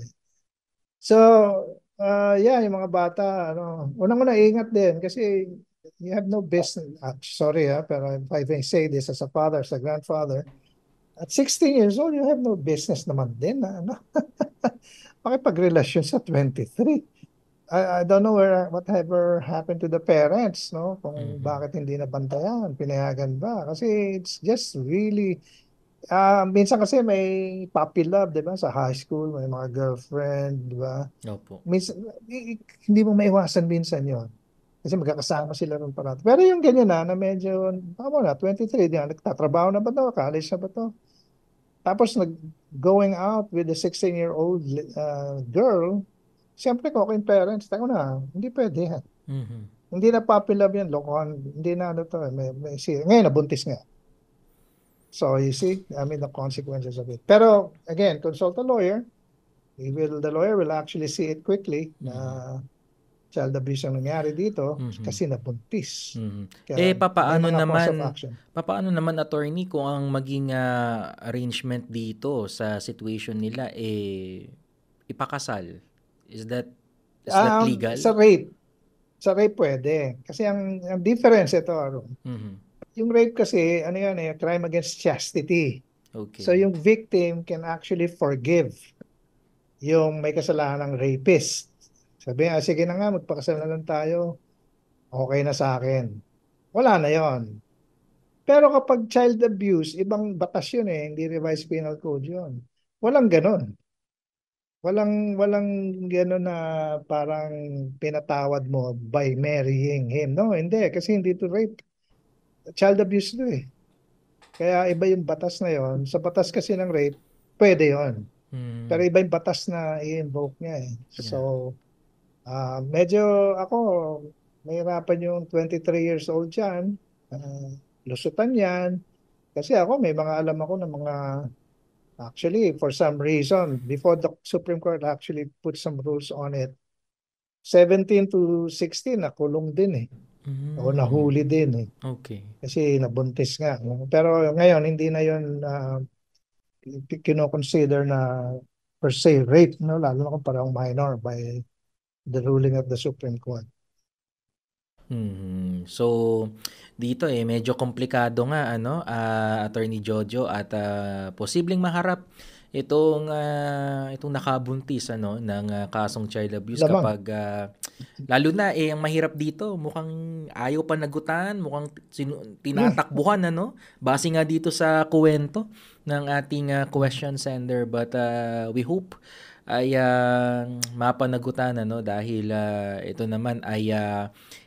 So, yung mga bata, unang-una ingat din kasi you have no business, sorry pero if I may say this as a father, as a grandfather, at 16 years old, you have no business naman din. Makipagrelasyon sa 23. I don't know whatever happened to the parents, no? Kung bakit hindi nabantayan, pinayagan ba? Kasi it's just really, minsan kasi may puppy love, di ba? Sa high school, may mga girlfriend, di ba? Opo. Minsan, hindi mo maiwasan minsan yon. Kasi magkakasama sila rin parati. Pero yung ganyan na medyo, baka na, 23, di nagtatrabaho na ba to? College na ba to? Tapos going out with a 16-year-old girl, siyempre kung ako yung parents, tayo na, hindi pwede yan. Hindi na puppy love yan, lokohan, hindi na ngayon nabuntis nga. So you see, the consequences of it. Pero again, consult a lawyer. The lawyer will actually see it quickly na child abuse ang nangyari dito kasi nabuntis. Kaya, papaano naman attorney kung ang maging arrangement dito sa situation nila ipakasal? Is that legal? Sa rape pwede. Kasi ang difference ito, yung rape kasi, crime against chastity. Okay. So yung victim can actually forgive yung may kasalanan ng rapist. Sabi nga, sige na nga, magpakasal na lang tayo. Okay na sa akin. Wala na yon. Pero kapag child abuse, ibang batas yun hindi revised penal code yun. Walang ganon. Walang gano'n na parang pinatawad mo by marrying him. No, hindi. Kasi hindi to rape. Child abuse to Kaya iba yung batas na yon. Sa batas kasi ng rape, pwede yon. Pero iba yung batas na i-invoke niya So, medyo ako, mahirapan yung 23 years old dyan. Lusutan yan. Kasi ako, may mga alam ako ng mga actually, for some reason, before the Supreme Court actually put some rules on it, 17 to 16, nakulong din o nahuli din Okay. Kasi nabuntis nga. Pero ngayon, hindi na yun kino-consider na per se rape, lalo na kung parang minor by the ruling of the Supreme Court. So dito medyo komplikado nga Attorney Jojo at posibleng maharap itong nakabuntis ng kasong child abuse kapag lalo na ang mahirap dito mukhang ayaw panagutan, mukhang tinatakbuhan base nga dito sa kuwento ng ating question sender, but we hope ay mapanagutan dahil ito naman ay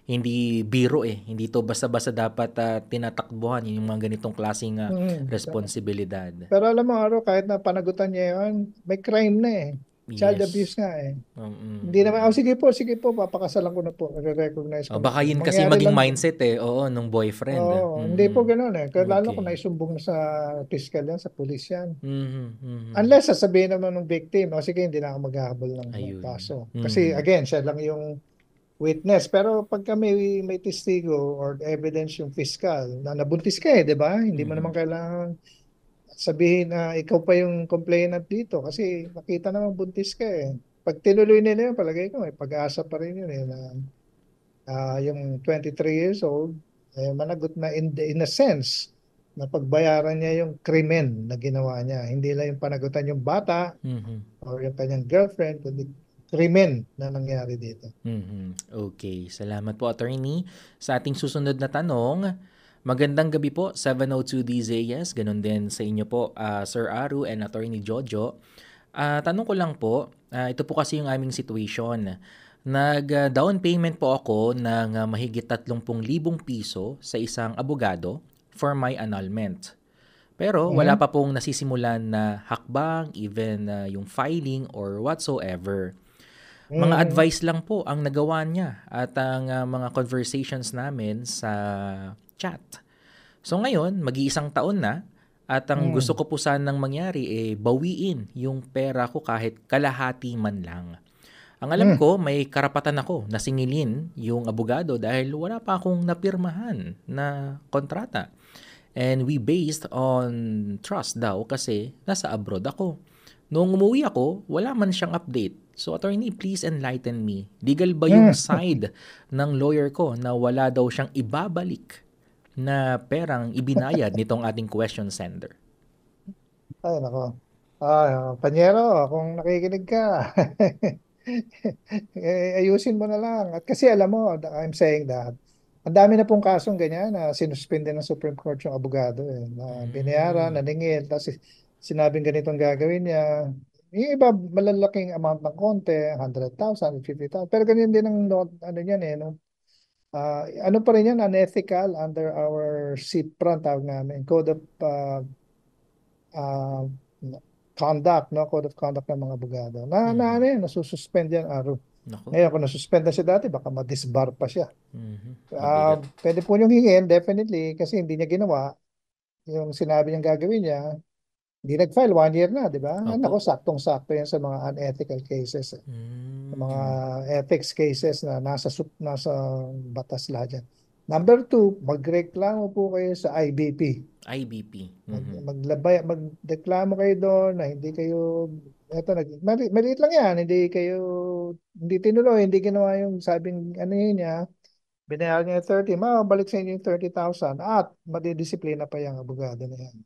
hindi biro hindi to basta-basta dapat tinatakbuhan yung mga ganitong klaseng responsibilidad. Pero alam mo, Aro, kahit na panagutan niya yun, may crime na Child abuse nga Hindi naman, sige po, papakasalan ko na po. Re-recognize ko. Baka yun kasi maging mindset nung boyfriend. Hindi po ganoon Lalo kung naisumbong na sa piskal yan, sa pulis yan. Unless sasabihin naman ng victim, sige, hindi na ako maghahabol ng kaso. Kasi again, siya lang yung witness. Pero pagka may testigo or evidence yung fiscal na nabuntis ka di ba? Hindi mo naman kailangan sabihin na ikaw pa yung complainant dito kasi nakita naman buntis ka Pag tinuloy nila yun, palagay ko, may pag-asa pa rin yun na yung 23 years old, managot na in a sense na pagbayaran niya yung krimen na ginawa niya. Hindi lang yung panagutan yung bata or yung kanyang girlfriend, kundi krimen na nangyari dito. Okay. Salamat po, Attorney. Sa ating susunod na tanong, magandang gabi po, 702 DZS. Ganon din sa inyo po, Sir Aru and Attorney Jojo. Tanong ko lang po, ito po kasi yung aming situation. Nag-down payment po ako ng mahigit 30,000 piso sa isang abogado for my annulment. Pero wala pa pong nasisimulan na hakbang, even yung filing or whatsoever. Mga advice lang po ang nagawa niya at ang mga conversations namin sa chat. So ngayon, mag-iisang taon na at ang gusto ko po sanang mangyari bawiin yung pera ko kahit kalahati man lang. Ang alam ko, may karapatan ako na singilin yung abogado dahil wala pa akong napirmahan na kontrata. And we based on trust daw kasi nasa abroad ako. Noong umuwi ako, wala man siyang update. So attorney, please enlighten me. Legal ba yung side ng lawyer ko na wala daw siyang ibabalik na perang ibinayad nitong ating question sender? Ay, nako. Panyero, kung nakikinig ka, ayusin mo na lang. At kasi alam mo, I'm saying that, ang dami na pong kasong ganyan na sinuspende ng Supreme Court yung abogado na binayaran, naningil, tapos sinabing ganitong gagawin niya. Yung iba, malalaking amount ng konti, 100,000, 50,000. Pero ganyan din ang ano niyan no? Ano pa rin yan, unethical under our CPRA, tawag namin, Code of Conduct, no? Code of Conduct ng mga abogado. Ano yan, nasususpend yan, Aro. Ngayon, kung nasuspend na siya dati, baka ma-disbar pa siya. Pwede po niyong hingin, definitely, kasi hindi niya ginawa yung sinabi niyang gagawin niya. Hindi nag-file, 1 year na, di ba? Ako, saktong-sakto yan sa mga unethical cases. Mga ethics cases na nasa batas lahat yan. Number 2, magreklamo po kayo sa IBP. Magreklamo kayo doon na hindi kayo, maliit lang yan, hindi tinuloy, hindi ginawa yung sabing niya, binayaran niya 30, mabalik sa inyo yung 30,000 at madidisiplina pa yung abogado na yan.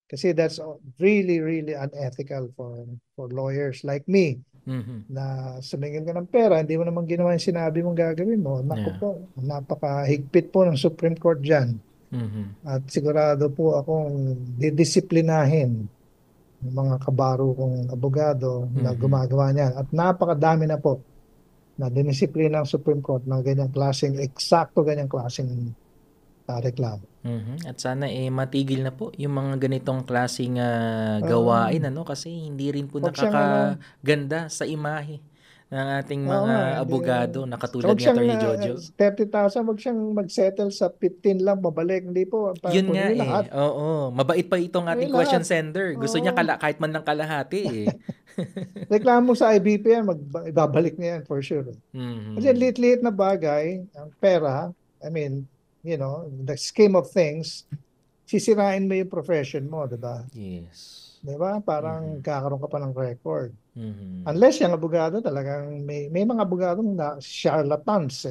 Kasi that's really, really unethical for lawyers like me. Na sumingin ka ng pera, hindi mo naman ginawa yung sinabi mong gagawin mo. Naku po, napakahigpit po ng Supreme Court dyan. At sigurado po akong didisiplinahin ng mga kabaro kong abogado na gumagawa niyan. At napakadami na po na dinisiplina ng Supreme Court ng ganyang klaseng reklamo. At sana matigil na po yung mga ganitong klaseng gawain kasi hindi rin po nakakaganda sa imahe ng ating mga abogado na katulad ni Attorney Jojo. 30,000, wag siyang mag-settle sa 15 lang, babalik. Hindi po. Yun nga Oo. Mabait pa itong ating question sender. Gusto niya kahit man lang kalahati Reklamo sa IBP yan, ibabalik niya yan for sure. Kasi liit-liit na bagay, ang pera, the scheme of things, sisirain mo yung profession mo, di ba? Yes. Di ba? Parang kakaroon ka pa ng record. Unless yung abogado talagang, may mga abogadong na charlatans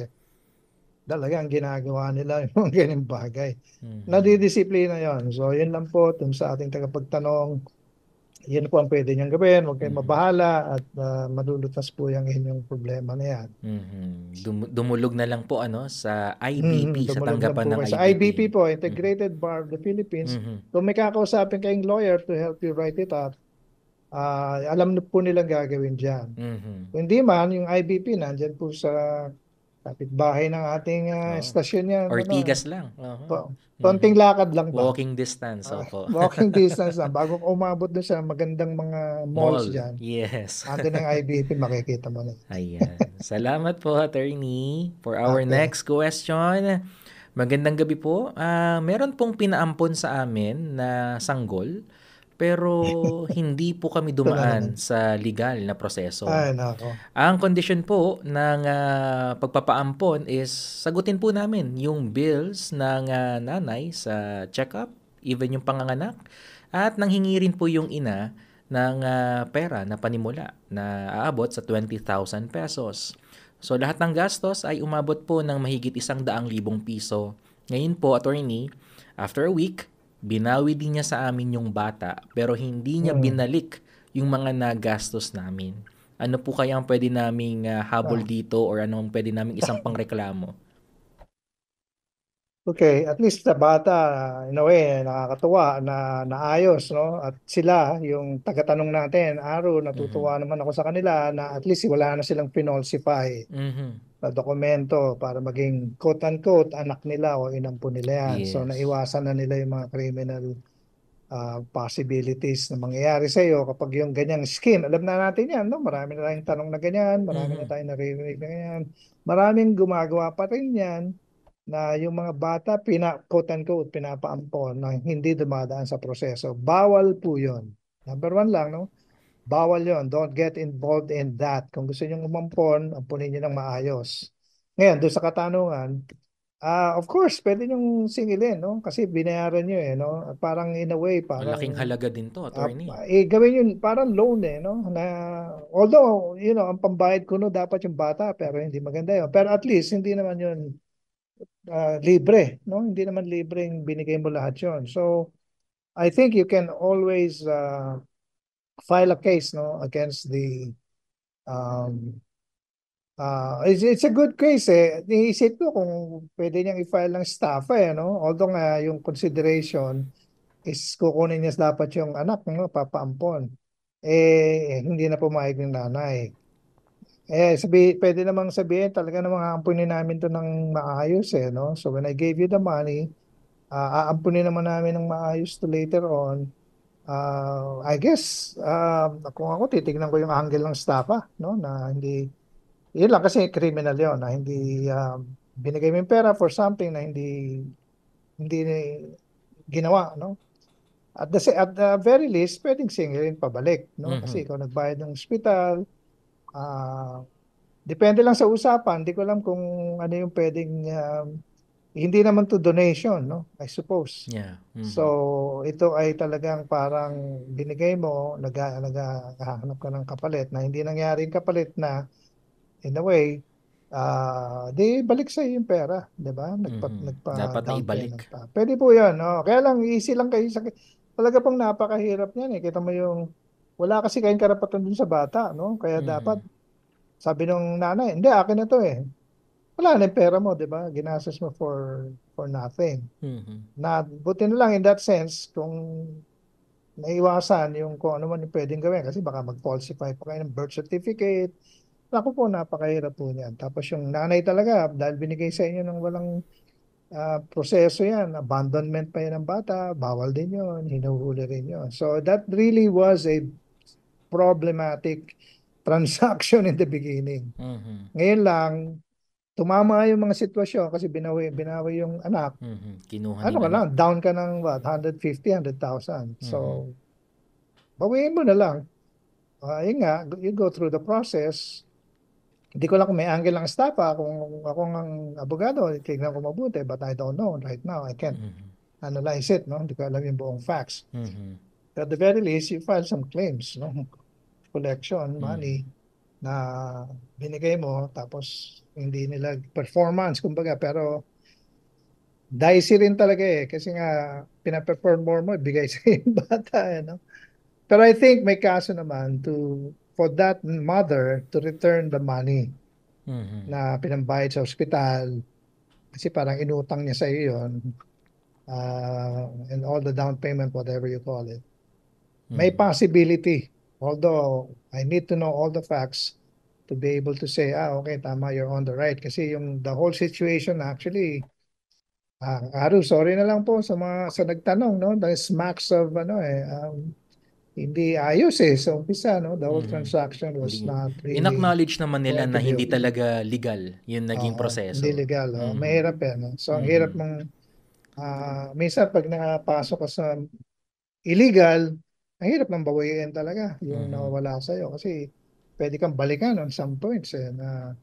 talagang ginagawa nila yung mga ganyung bagay. Nadidisiplina yon. So, yun lang po, sa ating tagapagtanong, Yun po ang pwede niyang gawin. Huwag kayong Mhm. mabahala at malulutas po yung inyong problema na yan. Dumulog na lang po sa IBP, sa Dumulog lang tanggapan po ng kayo sa IBP. IBP po, Integrated Bar of the Philippines. Mhm. Kung may kakausapin kayong lawyer to help you write it up, alam na po nilang gagawin dyan. Mhm. Kung hindi man, yung IBP nandyan po sa kapitbahay ng ating Oo. estasyon yan. Ortigas lang. Oo. Konting Mhm. lakad lang ba? Walking distance, opo. Walking distance lang. Bago ka umabot doon sa magandang mga malls Mall. dyan, Yes. andun ang IBP, makikita mo na. Ayan. Salamat po, attorney. For our Okay. next question, magandang gabi po. Meron pong pinaampon sa amin na sanggol, pero hindi po kami Ito na naman. dumaan sa legal na proseso. Ay, nako. Ang kondisyon po ng pagpapaampon is sagutin po namin yung bills ng nanay sa check-up, even yung panganganak, at nanghingi rin po yung ina ng pera na panimula na aabot sa 20,000 pesos. So lahat ng gastos ay umabot po ng mahigit 100,000 piso. Ngayon po, attorney, after a week, binawi din niya sa amin yung bata pero hindi niya binalik yung mga nagastos namin. Ano po kaya ang pwede naming habol dito or anong pwede naming isang pangreklamo? Okay, at least sa bata, in a way, nakakatuwa na naayos, no? At sila, yung tagatanong natin, Aro, natutuwa naman ako sa kanila na at least wala na silang pinolsify Mhm. na dokumento para maging quote-unquote anak nila o inampo nila yan. So, Yes. naiwasan na nila yung mga criminal possibilities na mangyayari sa iyo kapag yung ganyang scheme. Alam na natin yan, no? Marami na tayong tanong na ganyan, marami na Mhm. tayong naririnig na ganyan. Maraming gumagawa pa rin yan na yung mga bata, quote-unquote, pinapaampon na hindi dumadaan sa proseso. Bawal po yun. Number one lang, no? Bawal yun. Don't get involved in that. Kung gusto nyo umampon, ampunin nyo ng maayos. Ngayon, doon sa katanungan, of course, pwede nyong singilin, no? Kasi binayaran nyo no? Parang in a way, Malaking parang halaga din to, attorney. gawin yun, parang loan no? Na, although, ang pambayad ko no, dapat yung bata, pero hindi maganda yun. Pero at least, hindi naman yun libre, no? Hindi naman libre yung binigay mo lahat yun. So, I think you can always file a case, no, against the um, it's a good case Iniisip ko kung pwede niyang i-file ng staff no? Although nga yung consideration is kukunin niya dapat yung anak, no, papaampon. Hindi na pumayag ng nanay. Pwede namang sabihin talaga namang aampunin namin to ng maayos no? So when I gave you the money, aampunin naman namin ng maayos to later on. I guess kung ako titignan ko yung angle ng staff no, na hindi yun lang kasi criminal yun na hindi binigay mo yung pera for something na hindi ginawa, no? At the very least, pwedeng singilin pabalik, no? Mhm. Kasi ikaw nagbayad ng hospital, ah, depende lang sa usapan. Hindi ko alam kung ano yung pwedeng, hindi naman to donation, no? I suppose. Yeah. So, Mhm. ito ay talagang parang binigay mo, naghahanap ka ng kapalit na hindi nangyaring kapalit na in a way, di balik sa yung pera, di ba? Mhm. Dapat na Nagpa-down payment ibalik. pa. Pwede po yan. No? Kaya lang, easy lang kayo. Talaga pong napakahirap niyan. Kita mo wala kasi kayong karapatan dun sa bata. No? Kaya dapat, Mhm. sabi nung nanay, hindi, akin na to Wala na yung pera mo, di ba? Ginastos mo for nothing. Mhm. Na, buti na lang in that sense, kung naiwasan yung kung ano man yung pwedeng gawin. Kasi baka mag-falsify pa kayo ng birth certificate. Ako po, napakahirap po niyan. Tapos yung nanay talaga, dahil binigay sa inyo ng walang proseso yan, abandonment pa yan ng bata, bawal din yun, hinuhuli rin yun. So that really was a problematic transaction in the beginning. Mhm. Ngayon lang, tumama yung mga sitwasyon kasi binawi yung anak. Mhm. Kinuha Ano ni ka anak. lang, down ka ng what, 150, 100,000. Mhm. So, bawiin mo na lang. Yun nga, you go through the process. Hindi ko lang kung may angle ng staff kung ako ang abogado, tignan ko mabuti, but I don't know right now. I can't Mhm. analyze it, no? Hindi ko alam yung buong facts. Mhm. But at the very least, you file some claims, no? Collection, Mhm. money na binigay mo, tapos hindi nila performance, kumbaga, pero dicey rin talaga kasi nga, pinaperform mo, ibigay sa yung bata, no? Pero I think may kaso naman for that mother to return the money Mhm. na pinambayad sa ospital kasi parang inutang niya sa iyo yun, and all the down payment, whatever you call it. May Mhm. possibility. Although I need to know all the facts to be able to say, okay, tama, you're on the right. Kasi the whole situation actually, Aru, sorry na lang po sa nagtanong, no? The smacks of hindi ayos sa umpisa, no? The whole Mhm. transaction was Hindi not really in-acknowledge naman nila going to na be hindi okay. talaga legal yung naging Hindi proseso. legal. Mhm. Mahirap no? So, ang hirap Mhm. mong, minsan pag nakapasok ka sa illegal, ang hirap ng bawiin talaga yung Mhm. nawawala sa'yo. Kasi pwede kang balikan on some points na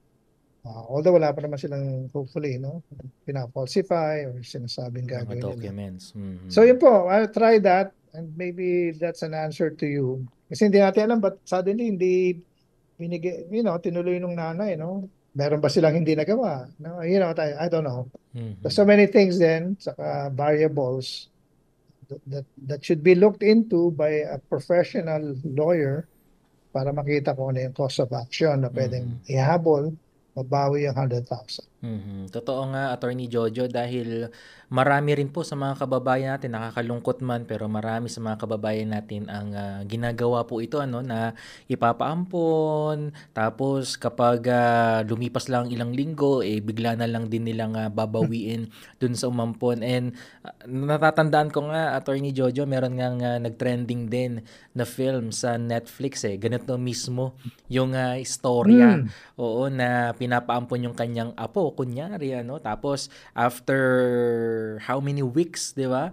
although wala pa naman silang hopefully, no? Pina-falsify or sinasabing Mga gagawin nila. documents. So Mhm. yun po, I'll try that and maybe that's an answer to you. Kasi hindi natin alam but suddenly hindi binigay, tinuloy nung nanay, no? Meron ba silang hindi nagawa? No, I don't know. So Mhm. many things then, saka variables that should be looked into by a professional lawyer para makita kung ano yung course of action na pwedeng Mhm. ihabol, mabawi yung 100,000. Mhm. Totoo nga, Attorney Jojo, dahil marami rin po sa mga kababayan natin, nakakalungkot man, pero marami sa mga kababayan natin ang ginagawa po ito, na ipapaampon, tapos kapag lumipas lang ilang linggo, bigla na lang din nilang babawiin dun sa umampon. And natatandaan ko nga, Attorney Jojo, meron nga nag-trending din na film sa Netflix ganito mismo yung istorya. Hmm. Oo, na pinapaampon yung kanyang apo, kunyari, tapos after how many weeks, 'di ba?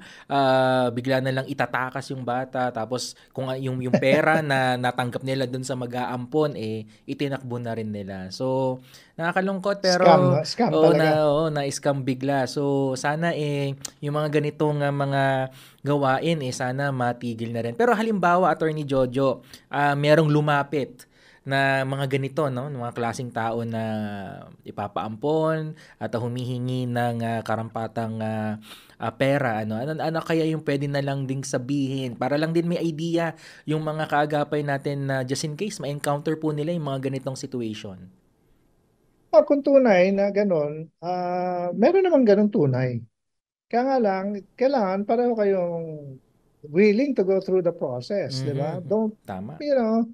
Bigla na lang itatakas yung bata, tapos kung yung pera na natanggap nila dun sa mag-aampon, itinakbo na rin nila. So, nakakalungkot Scam, pero no? Scam talaga. na-scam bigla. So, sana yung mga ganitong mga gawain sana matigil na rin. Pero halimbawa, Attorney Jojo, merong lumapit na mga ganito, no? Mga klaseng tao na ipapaampon at humihingi ng karampatang pera. Ano kaya yung pwede na lang ding sabihin para lang din may idea yung mga kaagapay natin na just in case ma-encounter po nila yung mga ganitong situation. Kung tunay na ganun, meron naman ganun tunay. Kaya nga lang, kailangan pareho kayong willing to go through the process, di ba? Mhm. Don't, Tama. you know,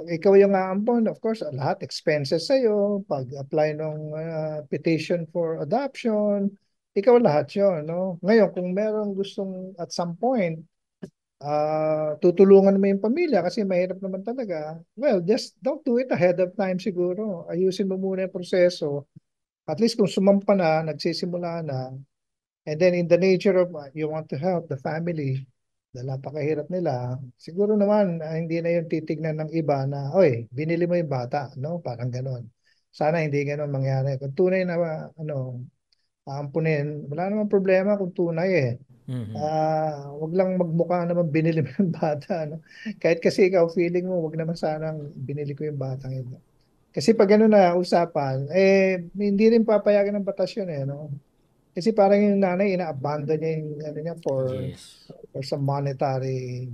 ikaw yung aampon, of course, lahat expenses sa'yo, pag-apply ng petition for adoption, ikaw lahat yun, no? Ngayon, kung meron gustong at some point, tutulungan mo yung pamilya kasi mahirap naman talaga, well, just don't do it ahead of time siguro. Ayusin mo muna yung proseso. At least kung sumampa na, nagsisimula na, and then in the nature of you want to help the family, dahil napakahirap nila, siguro naman hindi na yung titignan ng iba na, oy, binili mo yung bata, no? Parang ganon. Sana hindi ganon mangyari. Kung tunay na, aampunin, wala namang problema kung tunay Mhm. wag lang magmukha naman binili mo yung bata, no? Kahit kasi ikaw feeling mo, wag naman sanang binili ko yung batang ito. Kasi pag gano'n na usapan, hindi rin papayagan ng batas yun no? Kasi parang yung nanay, ina-abandon niya yung ano niya Yes. for some monetary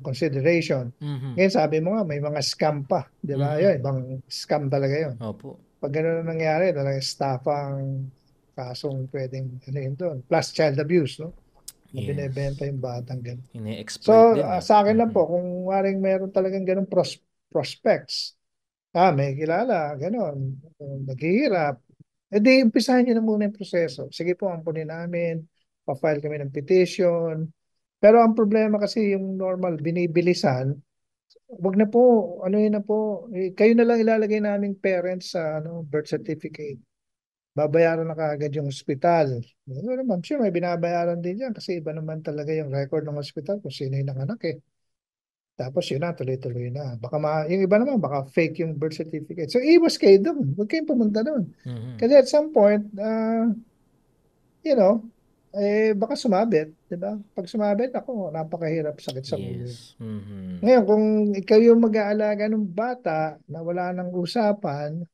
consideration. Mhm. Ngayon sabi mo nga, may mga scam pa, di ba? Mhm. Yun, ibang scam talaga yun. Opo. Pag gano'n na nangyari, talagang estafa kasong pwedeng ano yun doon. Plus child abuse, no? Na binebenta Yes. yung batang gano'n. So, Ini-exploit din sa akin lang Mhm. po, kung waring meron talagang gano'ng prospects, may kilala, gano'n, naghihirap, di umpisahan niyo na muna yung proseso. Sige po, ampunin namin, pa-file kami ng petition. Pero ang problema kasi yung normal, binibilisan, wag na po, ano yun na po, kayo na lang ilalagay naming parents sa birth certificate. Babayaran na kaagad yung hospital. Ano naman, sure, may binabayaran din yan kasi iba naman talaga yung record ng hospital kung sino yung nanganak Tapos yun na, tuloy-tuloy na. Baka yung iba naman, baka fake yung birth certificate. So, iwas kayo doon. Huwag kayong pumunta doon. Mhm. Kasi at some point, you know, baka sumabit. Di ba? Pag sumabit, ako, napakahirap, sakit sa ulo yun. Yes. Mhm. Ngayon, kung ikaw yung mag-aalaga ng bata na wala nang usapan,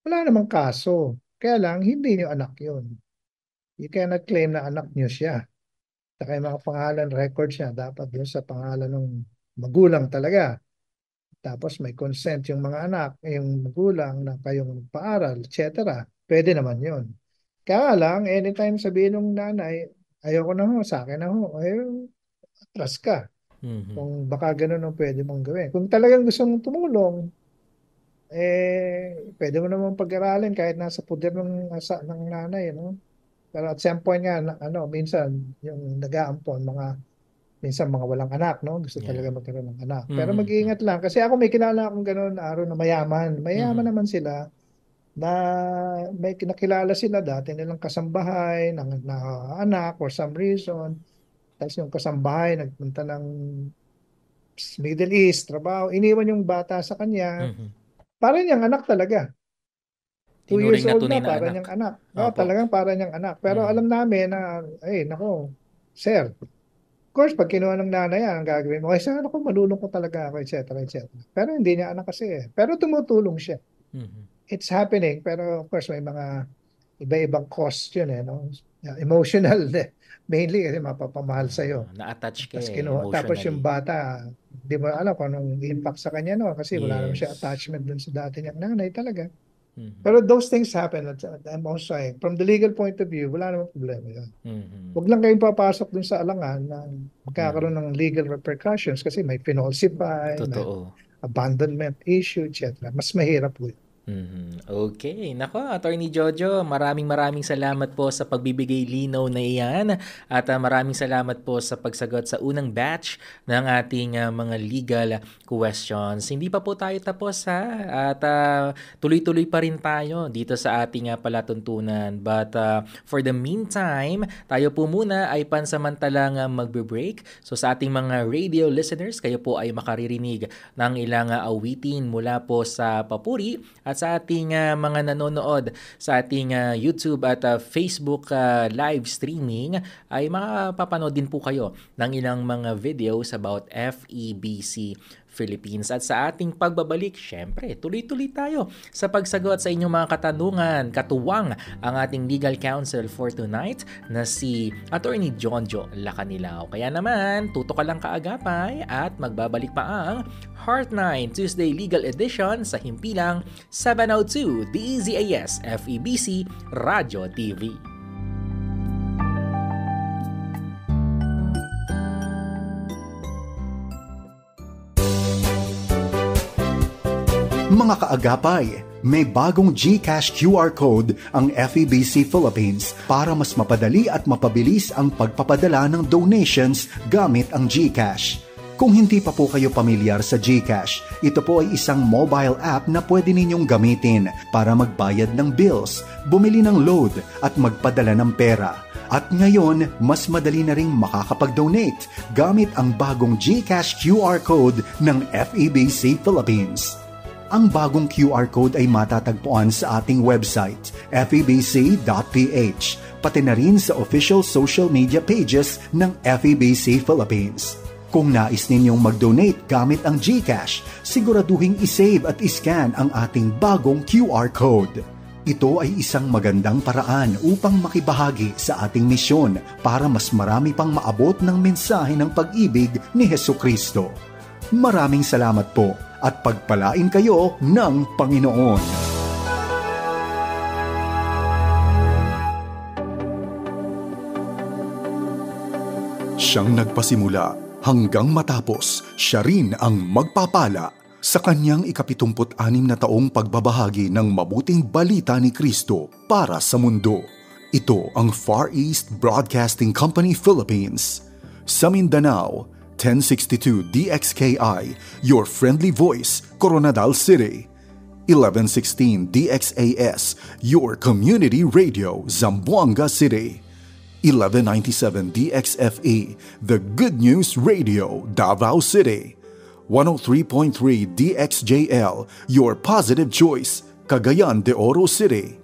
wala namang kaso. Kaya lang, hindi niyo anak yun. You cannot claim na anak niyo siya. Saka yung mga pangalan, records niya, dapat doon sa pangalan ng magulang talaga. Tapos may consent yung mga anak, yung magulang na kayong paaral, etc. Pwede naman yun. Kaya lang, anytime sabihin ng nanay, ayoko na ho, sa akin na ho, atras ka. Kung baka ganun ang pwede mong gawin. Kung talagang gusto mong tumulong, pwede mo naman pag-aralin kahit nasa puder ng nanay, no? Pero at some point nga, minsan, yung nag-aampon, minsan mga walang anak, no? Gusto talaga magkaroon ng anak. Pero mag-iingat lang. Kasi ako may kilala akong gano'n na araw na mayaman. Mayaman naman sila na may nakilala sila dati nilang kasambahay, na anak for some reason. Tapos yung kasambahay nagpunta ng Middle East, trabaho. Iniwan yung bata sa kanya. Para niyang anak talaga. 2 years old na, para niyang anak. Talagang para niyang anak. Pero alam namin na, nako, sir, of course, pag kinuha ng nanay yan, ang gagawin mo, sana ako, malulungkot talaga ako, etc., etc. Pero hindi niya anak kasi. Pero tumutulong siya. It's happening, pero of course, may mga iba-ibang cost yun, no? Emotional, mainly kasi mapapamahal sa'yo. Na-attach ka emotionally. Tapos yung bata, hindi mo alam kung anong impact sa kanya, no? Kasi wala naman siya attachment dun sa dati niyang nanay talaga. Pero those things happen. I'm also saying, from the legal point of view, wala namang problema yun. Huwag lang kayong papasok dun sa alangan na magkakaroon ng legal repercussions kasi may pinalsify, may abandonment issue, etc. Mas mahirap po yun. Okay. Nako, Attorney Jojo, maraming salamat po sa pagbibigay linaw na iyan at maraming salamat po sa pagsagot sa unang batch ng ating mga legal questions. Hindi pa po tayo tapos at tuloy-tuloy pa rin tayo dito sa ating palatuntunan. But for the meantime, tayo po muna ay pansamantalang magbe-break. So sa ating mga radio listeners, kayo po ay makaririnig ng ilang awitin mula po sa papuri at sa ating mga nanonood sa ating YouTube at Facebook live streaming ay makapapanood din po kayo ng ilang mga videos about FEBC Philippines. At sa ating pagbabalik, syempre, tuloy-tuloy tayo sa pagsagot sa inyong mga katanungan. Katuwang ang ating legal counsel for tonight na si Attorney Jonjo Lacanilao. Kaya naman, tutok ka lang kaagapay at magbabalik pa ang Heartline Tuesday Legal Edition sa himpilang 702 DZAS FEBC Radio TV. Mga kaagapay, may bagong GCash QR code ang FEBC Philippines para mas mapadali at mapabilis ang pagpapadala ng donations gamit ang GCash. Kung hindi pa po kayo pamilyar sa GCash, ito po ay isang mobile app na pwede ninyong gamitin para magbayad ng bills, bumili ng load at magpadala ng pera. At ngayon, mas madali na ring makakapag-donate gamit ang bagong GCash QR code ng FEBC Philippines. Ang bagong QR code ay matatagpuan sa ating website, febc.ph, pati na rin sa official social media pages ng FEBC Philippines. Kung nais ninyong mag-donate gamit ang GCash, siguraduhin isave at iscan ang ating bagong QR code. Ito ay isang magandang paraan upang makibahagi sa ating misyon para mas marami pang maabot ng mensahe ng pag-ibig ni Hesukristo. Maraming salamat po at pagpalain kayo ng Panginoon. Siyang nagpasimula hanggang matapos, siya rin ang magpapala. Sa kanyang 76 na taong pagbabahagi ng mabuting balita ni Kristo para sa mundo. Ito ang Far East Broadcasting Company Philippines. Sa Mindanao, 1062 DXKI, your friendly voice, Coronadal City. 1116 DXAS, your community radio, Zamboanga City. 1197 DXFE, the Good News Radio, Davao City. 103.3 DXJL, your positive choice, Cagayan de Oro City.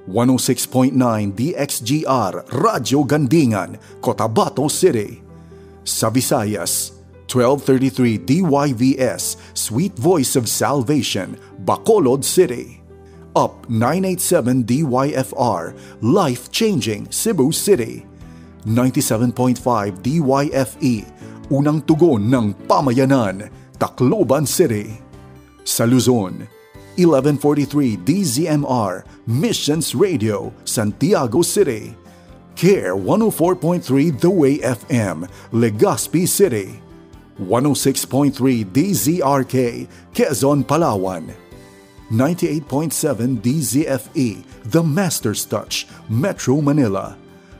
106.9 DXGR, Radyo Gandingan, Cotabato City. Sa Visayas, 1233 DYVS, Sweet Voice of Salvation, Bacolod City. Up 987 DYFR, Life Changing, Cebu City. 97.5 DYFE, unang tugon ng pamayanan, Tacloban City. Sa Luzon, 1143 DZMR Missions Radio, Santiago City. CARE 104.3 The Way FM, Legazpi City. 106.3 DZRK, Quezon, Palawan. 98.7 DZFE, The Master's Touch, Metro Manila.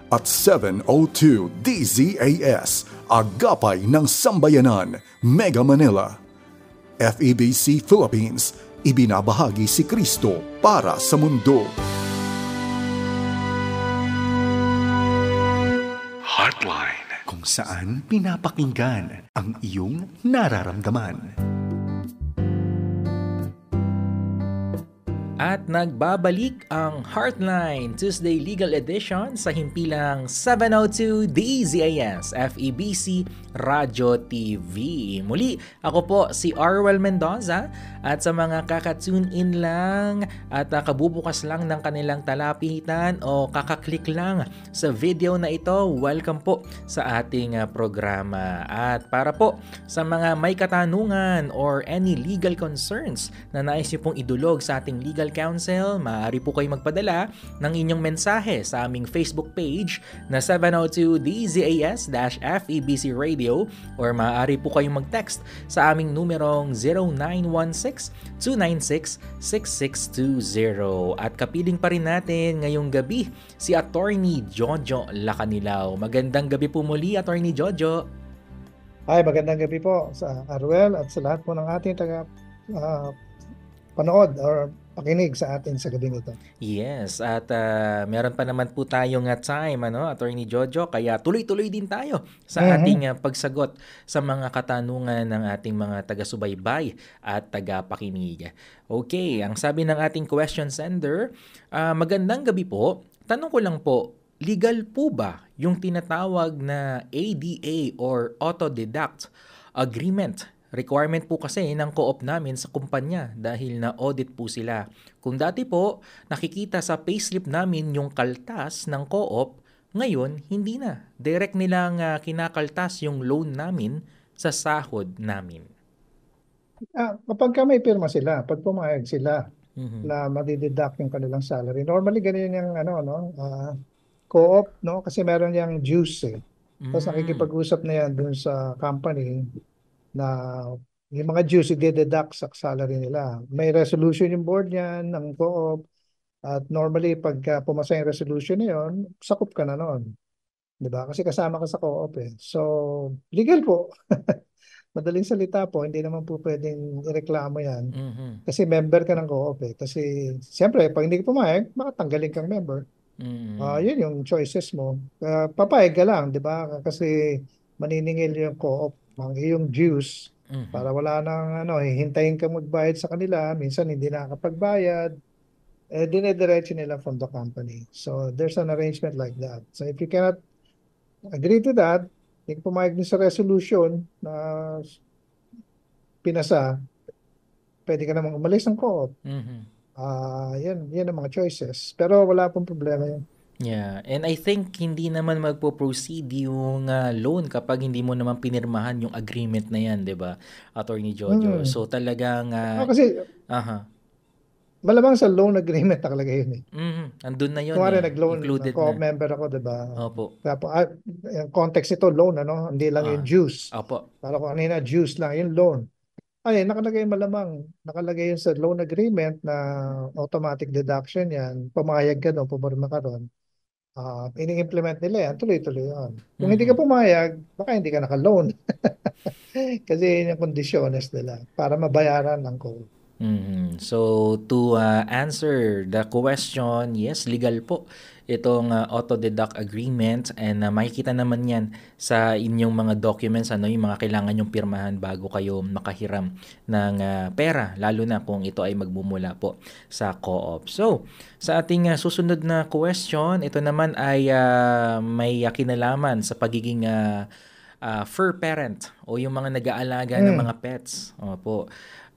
At 702 DZAS, Agapay ng Sambayanan, Mega Manila. FEBC Philippines, ibinabahagi si Kristo para sa mundo. Heartline, kung saan pinapakinggan ang iyong nararamdaman. At nagbabalik ang Heartline Tuesday Legal Edition sa himpilang 702 DZAS FEBC Radyo TV. Muli, ako po si Arwel Mendoza at sa mga kaka-tune in lang at kabubukas lang ng kanilang talapitan o kakaklik lang sa video na ito, welcome po sa ating programa. At para po sa mga may katanungan or any legal concerns na nais niyo pong idulog sa ating legal counsel, maaari po kayo magpadala ng inyong mensahe sa aming Facebook page na 702 DZAS-FEBC Radio or maaari po kayong mag-text sa aming numerong 0916-296-6620. At kapiling pa rin natin ngayong gabi si Attorney Jojo Lacanilao. Magandang gabi po muli, Attorney Jojo. Ay, magandang gabi po sa Arwel at sa lahat po ng ating panood or pakinig sa atin sa gabing ito. Yes, at meron pa naman po tayong time, Attorney Jojo, kaya tuloy-tuloy din tayo sa ating pagsagot sa mga katanungan ng ating mga taga-subaybay at taga-pakinig. Okay, ang sabi ng ating question sender, magandang gabi po. Tanong ko lang po, legal po ba yung tinatawag na ADA or Autodeduct Agreement? Requirement po kasi ng co-op namin sa kumpanya dahil na-audit po sila. Kung dati po, nakikita sa payslip namin yung kaltas ng co-op, ngayon hindi na. Direct nilang kinakaltas yung loan namin sa sahod namin. Kapag may pirma sila, pag pumayag sila na madideduct yung kanilang salary, normally ganyan yung co-op, no? Kasi meron yung dues eh. Tapos nakikipag-usap na yan dun sa company na yung mga dues i-deduct sa salary nila. May resolution yung board niyan ng co-op at normally pag pumasa yung resolution na yun, sakop ka na nun. Diba? Kasi kasama ka sa co-op eh. So, legal po. Madaling salita po, hindi naman po pwedeng ireklamo yan. Kasi member ka ng co-op eh. Kasi siyempre, pag hindi ka pumayag, makatanggalin kang member. Yun yung choices mo. Papayag ka lang, di ba? Kasi maniningil yung co-op ang iyong dues para wala nang hihintayin ka magbayad sa kanila, minsan hindi nakakapagbayad, dinediretso nila from the company. So there's an arrangement like that. So if you cannot agree to that, hindi pumayag din sa resolution na pinasa, pwede ka namang umalis ng co-op. Yan ang mga choices. Pero wala pong problema yun. Yeah, and I think hindi naman magpo-proceed yung loan kapag hindi mo naman pinirmahan yung agreement na yan, 'di ba, Attorney Jojo? So talagang kasi malamang sa loan agreement nakalagay yun eh. Andun na yun. Kuwari nag-loan, co-op na. member ako, 'di ba? Opo. Tapos yung context ito loan hindi lang yung dues. Opo. Para kung kanina dues lang yung loan. Ay, nakalagay yun sa loan agreement na automatic deduction yan. Pumayag ka doon, pumirma ka doon. Ini-implement nila yan, tuloy-tuloy yan. Kung hindi ka pumayag, baka hindi ka naka-loan. Kasi yun yung kondisyones nila para mabayaran ng co-op. So, to answer the question, yes, legal po itong auto-deduct agreement and makikita naman yan sa inyong mga documents, yung mga kailangan yung pirmahan bago kayo makahiram ng pera, lalo na kung ito ay magmumula po sa co-op. So, sa ating susunod na question, ito naman ay may kinalaman sa pagiging fur parent o yung mga nag-aalaga ng mga pets. Opo.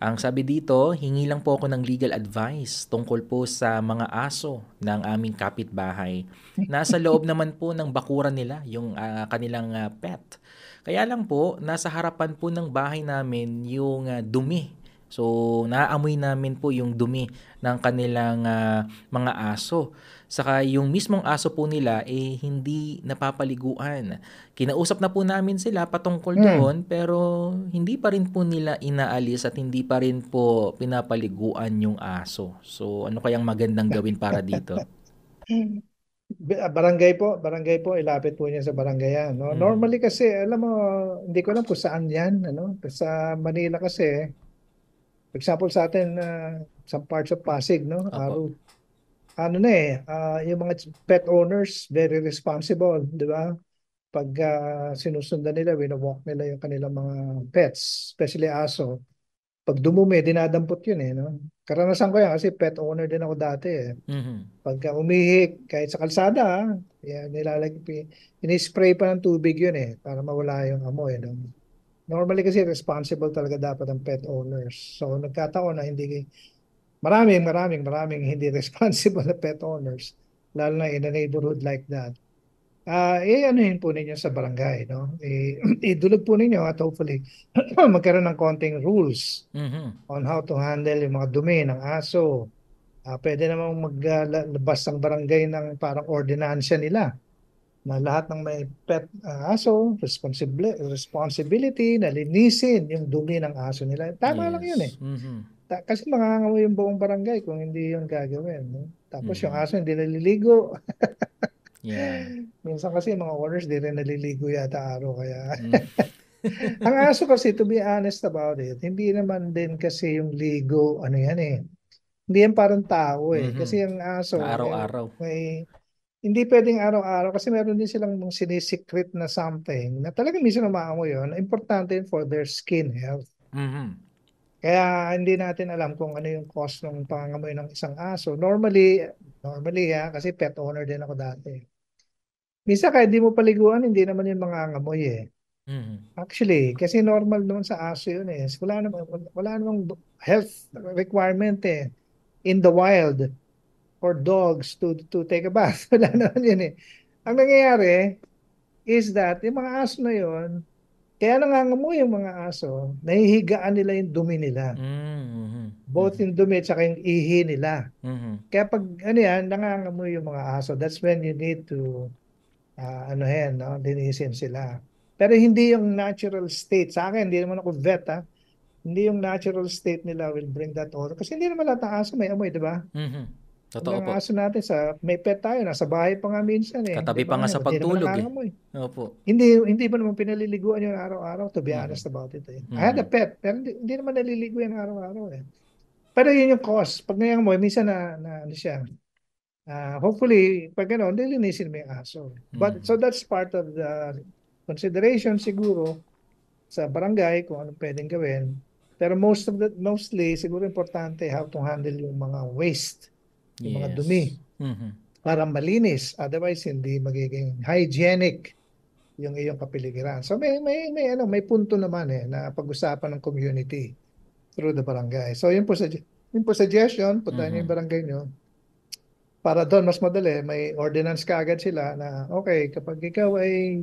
Ang sabi dito, hingi lang po ako ng legal advice tungkol po sa mga aso ng aming kapitbahay. Nasa loob naman po ng bakuran nila yung kanilang pet. Kaya lang po, nasa harapan po ng bahay namin yung dumi. So, naaamoy namin po yung dumi ng kanilang mga aso. Saka yung mismong aso po nila hindi napapaliguan. Kinausap na po namin sila patungkol doon pero hindi pa rin po nila inaalis at hindi pa rin po pinapaliguan yung aso. So, ano kayang magandang gawin para dito? Barangay po, ilapit po niya sa barangayan, no? Normally kasi, alam mo, hindi ko alam kung saan yan, ano? Sa Manila kasi, for example sa atin, some parts of Pasig, no? Apo. Yung mga pet owners, very responsible, di ba? Pag sinusundan nila, winawalk nila yung kanilang mga pets, especially aso. Pag dumumi, dinadampot yun eh, no? Karanasan ko yan kasi pet owner din ako dati eh. Pagka umihi, kahit sa kalsada, yan, inispray pa ng tubig yun eh, para mawala yung amoy, no? Normally kasi responsible talaga dapat ang pet owners. So nagkataon na maraming hindi responsible na pet owners, lalo na in a neighborhood like that. Anuhin po ninyo sa barangay, no? Idulog po ninyo at hopefully magkaroon ng konting rules on how to handle yung mga dumi ng aso. Pwede namang maglabas ang barangay ng parang ordinansya nila na lahat ng may pet aso, responsibility na linisin yung dumi ng aso nila. Tama lang yun eh. Kasi mangangamoy yung buong barangay kung hindi yun gagawin. No? Tapos yung aso hindi naliligo. Yeah. Minsan kasi mga owners di rin naliligo yata araw. Kaya ang aso kasi, to be honest about it, hindi naman din kasi yung ligo, ano yan eh. Hindi yan parang tao eh. Kasi yung aso, araw-araw. Hindi pwedeng araw-araw kasi meron din silang mga sinisikret na something na talagang minsan umaamoy yun. Importante yun for their skin health. Kaya hindi natin alam kung ano yung cause ng pangangamoy ng isang aso. Normally kasi pet owner din ako dati. Minsan kahit di mo paliguan, hindi naman yung mga ngamoy eh. Actually, kasi normal naman sa aso yun eh. Wala namang health requirement eh in the wild for dogs to take a bath. Wala naman yun eh. Ang nangyayari is that yung mga aso na yun, kaya nangangamoy yung mga aso, nahihigaan nila yung dumi nila. Both yung dumi at saka yung ihi nila. Kaya pag nangangamoy yung mga aso, that's when you need to linisin sila. Pero hindi yung natural state. Sa akin, hindi naman ako vet hindi yung natural state nila will bring that odor. Kasi hindi naman lahat ng aso may amoy, di ba? Totoo po. Ang aso natin, may pet tayo, nasa bahay pa nga minsan eh. Katabi pa nga sa pagtulog eh. Opo. Hindi pa naman pinaliliguan yung araw-araw, to be honest about it eh. I had a pet, pero hindi naman naliligo yan araw-araw eh. Pero yun yung cause. Pag nangangamoy, minsan hopefully, pag gano'n, nilinisin mo yung aso. But, so that's part of the consideration siguro sa barangay kung anong pwedeng gawin. Pero mostly, siguro importante how to handle yung mga waste, yung mga dumi. Para malinis. Otherwise, hindi magiging hygienic yung iyong kapiligiran. So may punto naman na pag-usapan ng community through the barangay. So yun po suggestion, puntahan niyo yung barangay niyo. Para doon mas madali, may ordinance kaagad sila na okay, kapag ikaw ay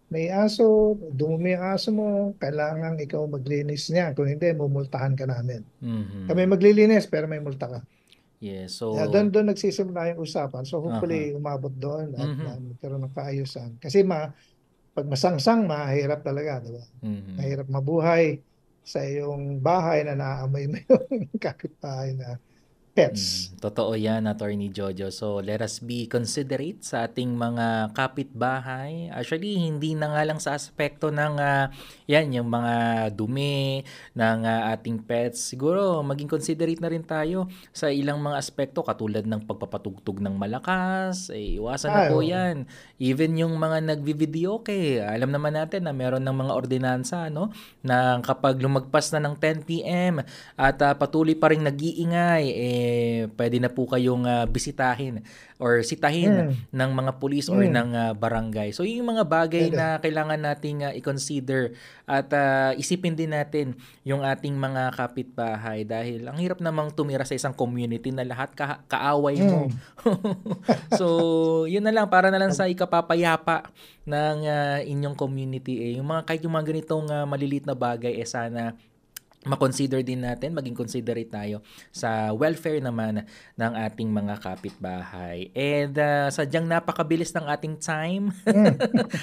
may aso, dumumi ang aso mo, kailangan ikaw maglinis niya. Kung hindi, mumultahan ka namin. Kami maglilinis, pero may multa ka. Yes, so doon nagsisimula yung usapan. So hopefully umabot doon at magkaroon ng kaayusan. Kasi pag masangsang, mahirap talaga, di ba? Mahirap mabuhay sa iyong bahay na naaamoy mo yung kapitbahay na pets. Totoo yan, Attorney Jojo. So, let us be considerate sa ating mga kapitbahay. Actually, hindi na nga lang sa aspekto ng yung mga dumi ng ating pets. Siguro, maging considerate na rin tayo sa ilang mga aspekto katulad ng pagpapatugtog ng malakas. Iwasan na po yan. Even yung mga nagvi-video, alam naman natin na meron ng mga ordinansa, no? Na kapag lumagpas na ng 10 p.m. at patuloy pa rin nag-iingay, pwede na po kayong bisitahin or sitahin ng mga pulis or ng barangay. So yung mga bagay na kailangan nating i-consider at isipin din natin yung ating mga kapitbahay dahil ang hirap namang tumira sa isang community na lahat kaaway mo. So yun na lang, para na lang sa ikapapayapa ng inyong community. Yung mga kahit yung mga ganitong maliliit na bagay sana makonsider din natin, maging considerate tayo sa welfare naman ng ating mga kapitbahay. And sadyang napakabilis ng ating time,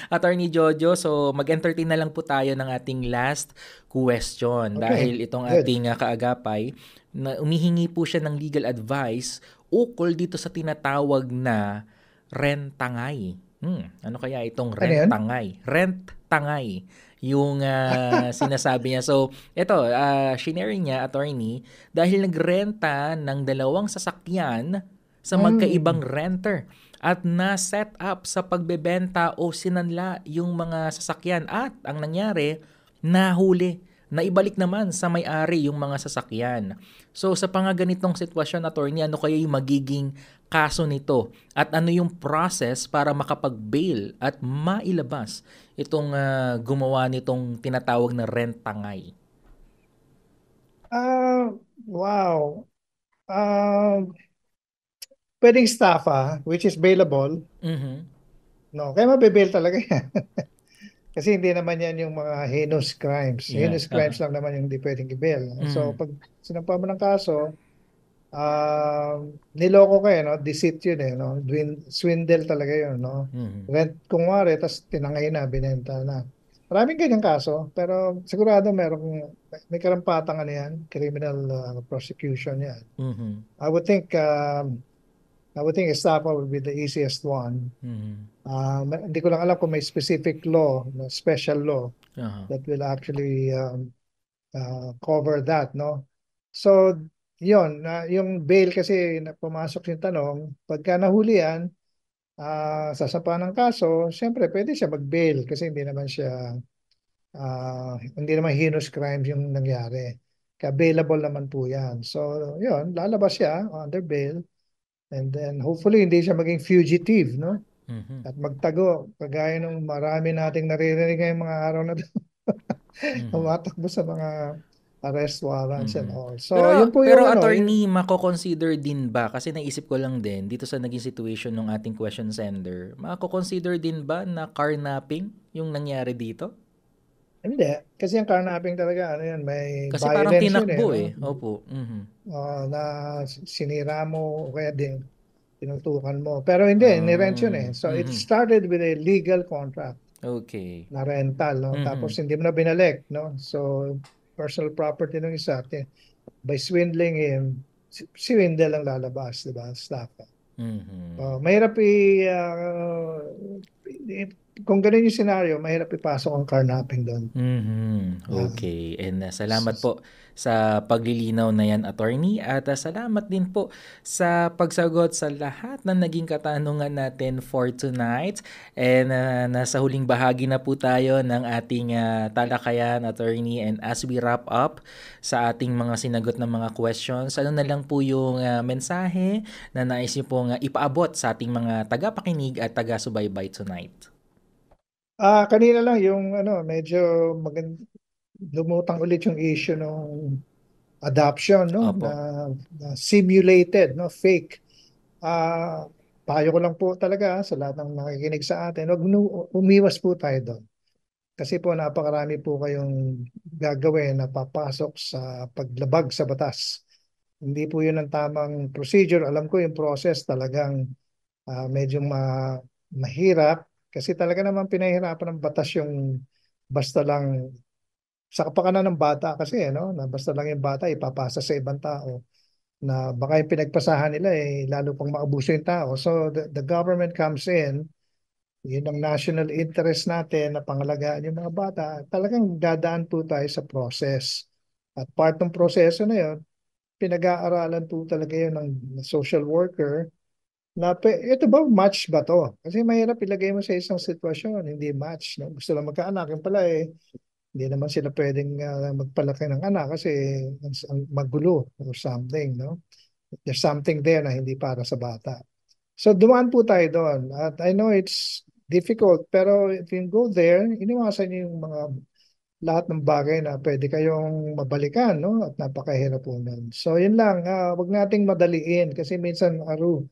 Attorney Jojo. So mag-entertain na lang po tayo ng ating last question. Dahil itong ating kaagapay, na umihingi po siya ng legal advice ukol dito sa tinatawag na rent-tangay. Ano kaya itong rent-tangay? Rent-tangay yung sinasabi niya. So, ito, shinare niya, attorney, dahil nagrenta ng 2 sasakyan sa magkaibang renter at na-set up sa pagbebenta o sinanla yung mga sasakyan at ang nangyari, nahuli. Naibalik naman sa may-ari yung mga sasakyan. So, sa ganitong sitwasyon, attorney, ano kaya yung magiging kaso nito? At ano yung process para makapag-bail at mailabas itong gumawa nitong tinatawag na rent-tangay? Wow. Pwedeng estafa, which is bailable. No, kaya mabe-bail talaga yan. Kasi hindi naman yan yung mga heinous crimes. Heinous crimes lang naman yung hindi pwedeng i-bail. So, pag sinampa mo ng kaso, niloko ka no? Deceit yun no? Swindle talaga yun, no? Rent kung wari, tapos tinangay na, binenta na. Maraming ganyang kaso, pero sigurado may karampatang yan, criminal prosecution yan. I would think estafa would be the easiest one. Hindi ko lang alam kung may specific law, special law, that will actually cover that, no? So, yun, yung bail kasi pumasok yung tanong, pagka nahuli yan, sasampa ng kaso, siyempre pwede siya mag-bail kasi hindi naman heinous crimes yung nangyari. Kaya bailable naman po yan. So, yun, lalabas siya under bail. And then, hopefully, hindi siya maging fugitive, no? At magtago. Kagaya nung marami nating naririnig ngayong mga araw na doon. Tumatakbo sa mga arrest warrants and all. So, yun po pero yung attorney, mako-consider din ba? Kasi naisip ko lang din, dito sa naging situation ng ating question sender, mako-consider din ba na carnapping yung nangyari dito? Hindi. Kasi yung carnapping talaga, may kasi violence parang tinakbo yun no? Opo. Na sinira mo o kaya din tinutukan mo. Pero hindi, nirent yun So, it started with a legal contract. Okay. Na rental, no? Tapos hindi mo na binalik, no? So, personal property ng isa. By swindling him, swindle ang lalabas, di ba? Staff. Mahirap kung ganun yung scenario, mahirap ipasok ang carnapping doon. Okay. And salamat po sa paglilinaw na yan, attorney. At salamat din po sa pagsagot sa lahat ng naging katanungan natin for tonight. And nasa huling bahagi na po tayo ng ating talakayan, attorney. And as we wrap up sa ating mga sinagot na mga questions, ano na lang po yung mensahe na nais niyo pong ipaabot sa ating mga tagapakinig at taga-subaybay tonight? Kanina lang yung medyo lumutang ulit yung issue ng adoption, no? Na simulated, no? Fake. Payo ko lang po talaga sa lahat ng nakikinig sa atin, umiwas po tayo doon. Kasi po napakarami po kayong gagawin na papasok sa paglabag sa batas. Hindi po yun ang tamang procedure. Alam ko yung process talagang medyo mahirap. Kasi talaga naman pinahirapan ng batas yung basta lang sa kapakanan ng bata kasi no, na basta lang yung bata ipapasa sa ibang tao na baka yung pinagpasahan nila lalo pang maabuso yung tao. So the government comes in, yun ang national interest natin na pangalagaan yung mga bata. Talagang dadaan po tayo sa process. At part ng proseso na yun, pinag-aaralan po talaga yun ng social worker na ito ba match ba to? Kasi mahirap ilagay mo sa isang sitwasyon, hindi match. No? Gusto lang magkaanak, yung pala hindi naman sila pwedeng magpalaki ng anak kasi magulo or something. No? There's something there na hindi para sa bata. So dumaan po tayo doon. At I know it's difficult, pero if you go there, iniwasan niyo yung mga lahat ng bagay na pwede kayong mabalikan, no? At napakahirap po nun. So yun lang, wag nating madaliin kasi minsan yung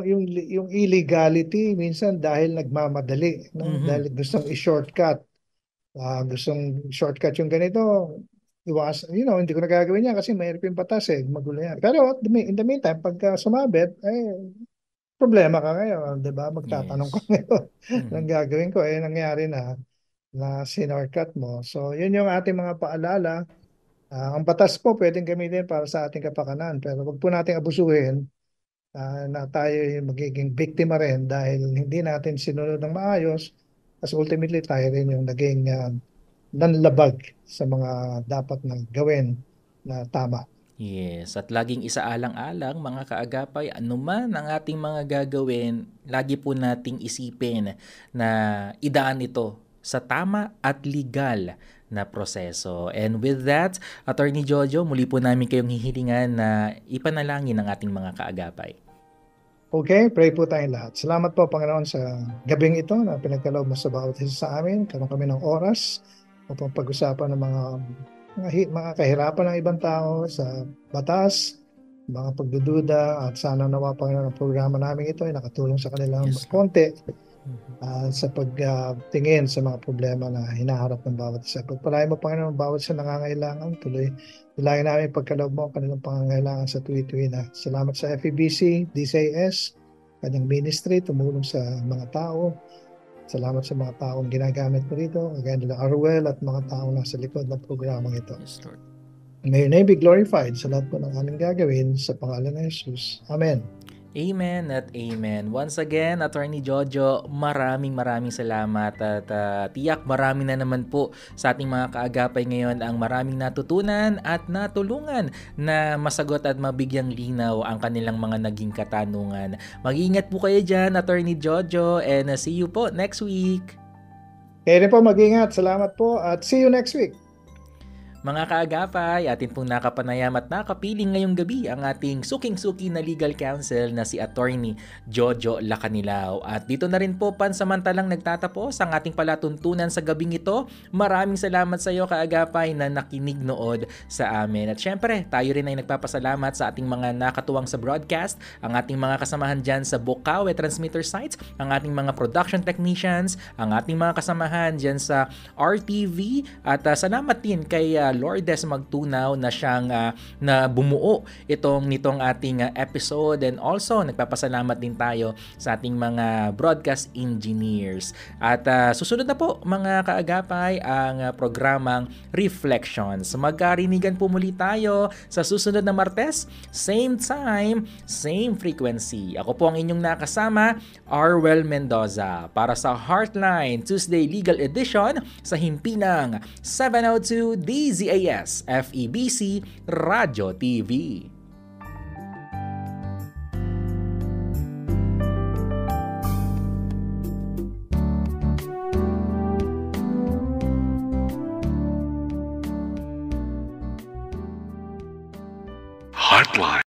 yung illegality minsan dahil nagmamadali, no? Dahil gustong i-shortcut. Gustong shortcut yung ganito, hindi ko nagagawin yan kasi mahirap yung batas magulo yan. Pero in the meantime, pagka sumabit, problema ka ngayon, di ba? Magtatanong ka ngayon, anong gagawin ko? Nangyari na sinortcut mo. So, yun yung ating mga paalala. Ang batas po pwedeng gamitin para sa ating kapakanan, pero wag po nating abusuhin na tayo magiging biktima rin dahil hindi natin sinunod ng maayos. Kasi ultimately tayo rin yung naging nanlabag sa mga dapat na gawin na tama. Yes, at laging isaalang-alang mga kaagapay, anuman ang ating mga gagawin, lagi po nating isipin na idaan ito sa tama at legal na proseso. And with that, Attorney Jojo, muli po namin kayong hihilingan na ipanalangin ang ating mga kaagapay. Okay, pray po tayong lahat. Salamat po, Panginoon, sa gabing ito na pinagkaloob mo sa bawat isa sa amin. Karoon kami ng oras upang pag-usapan ng mga kahirapan ng ibang tao sa batas, mga pagdududa, at sana nawa, Panginoon, ang programa namin ito ay nakatulong sa kanilang konti sa pagtingin sa mga problema na hinaharap ng bawat isa. Pagpalain mo, Panginoon, bawat isa nangangailangan, tuloy ilangin namin pagkaloob mo kanilang pangangailangan sa tuwi-tuwi na. Salamat sa FEBC, DCIS, kanyang ministry, tumulong sa mga tao. Salamat sa mga taong ginagamit mo dito, again, nila Arwel at mga taong nasa likod ng programang ito. Yes, Lord. May your name be glorified sa lahat po ng aming gagawin sa pangalan ng Jesus. Amen. Amen at amen. Once again, Attorney Jojo, maraming salamat at tiyak marami na naman po sa ating mga kaagapay ngayon ang maraming natutunan at natulungan na masagot at mabigyang linaw ang kanilang mga naging katanungan. Mag-iingat po kayo dyan, Attorney Jojo, and see you po next week. Kayo rin po mag-ingat. Salamat po at see you next week. Mga kaagapay, atin pong nakapanayam at nakapiling ngayong gabi ang ating suking-suki na legal counsel na si Attorney Jojo Lacanilao. At dito na rin po pansamantalang nagtatapos ang ating palatuntunan sa gabing ito. Maraming salamat sa iyo, kaagapay, na nakinig nood sa amin. At syempre, tayo rin ay nagpapasalamat sa ating mga nakatuwang sa broadcast, ang ating mga kasamahan dyan sa Bukawe transmitter sites, ang ating mga production technicians, ang ating mga kasamahan dyan sa RTV, at salamat din kay Lourdes Magtunaw na siyang na bumuo nitong ating episode, and also nagpapasalamat din tayo sa ating mga broadcast engineers. At susunod na po mga kaagapay ang programang Reflections. Magkarinigan po muli tayo sa susunod na Martes, same time, same frequency. Ako po ang inyong nakasama, Arwel Mendoza, para sa Heartline Tuesday Legal Edition sa Himpinang 702 DZAS FEBC Radio TV.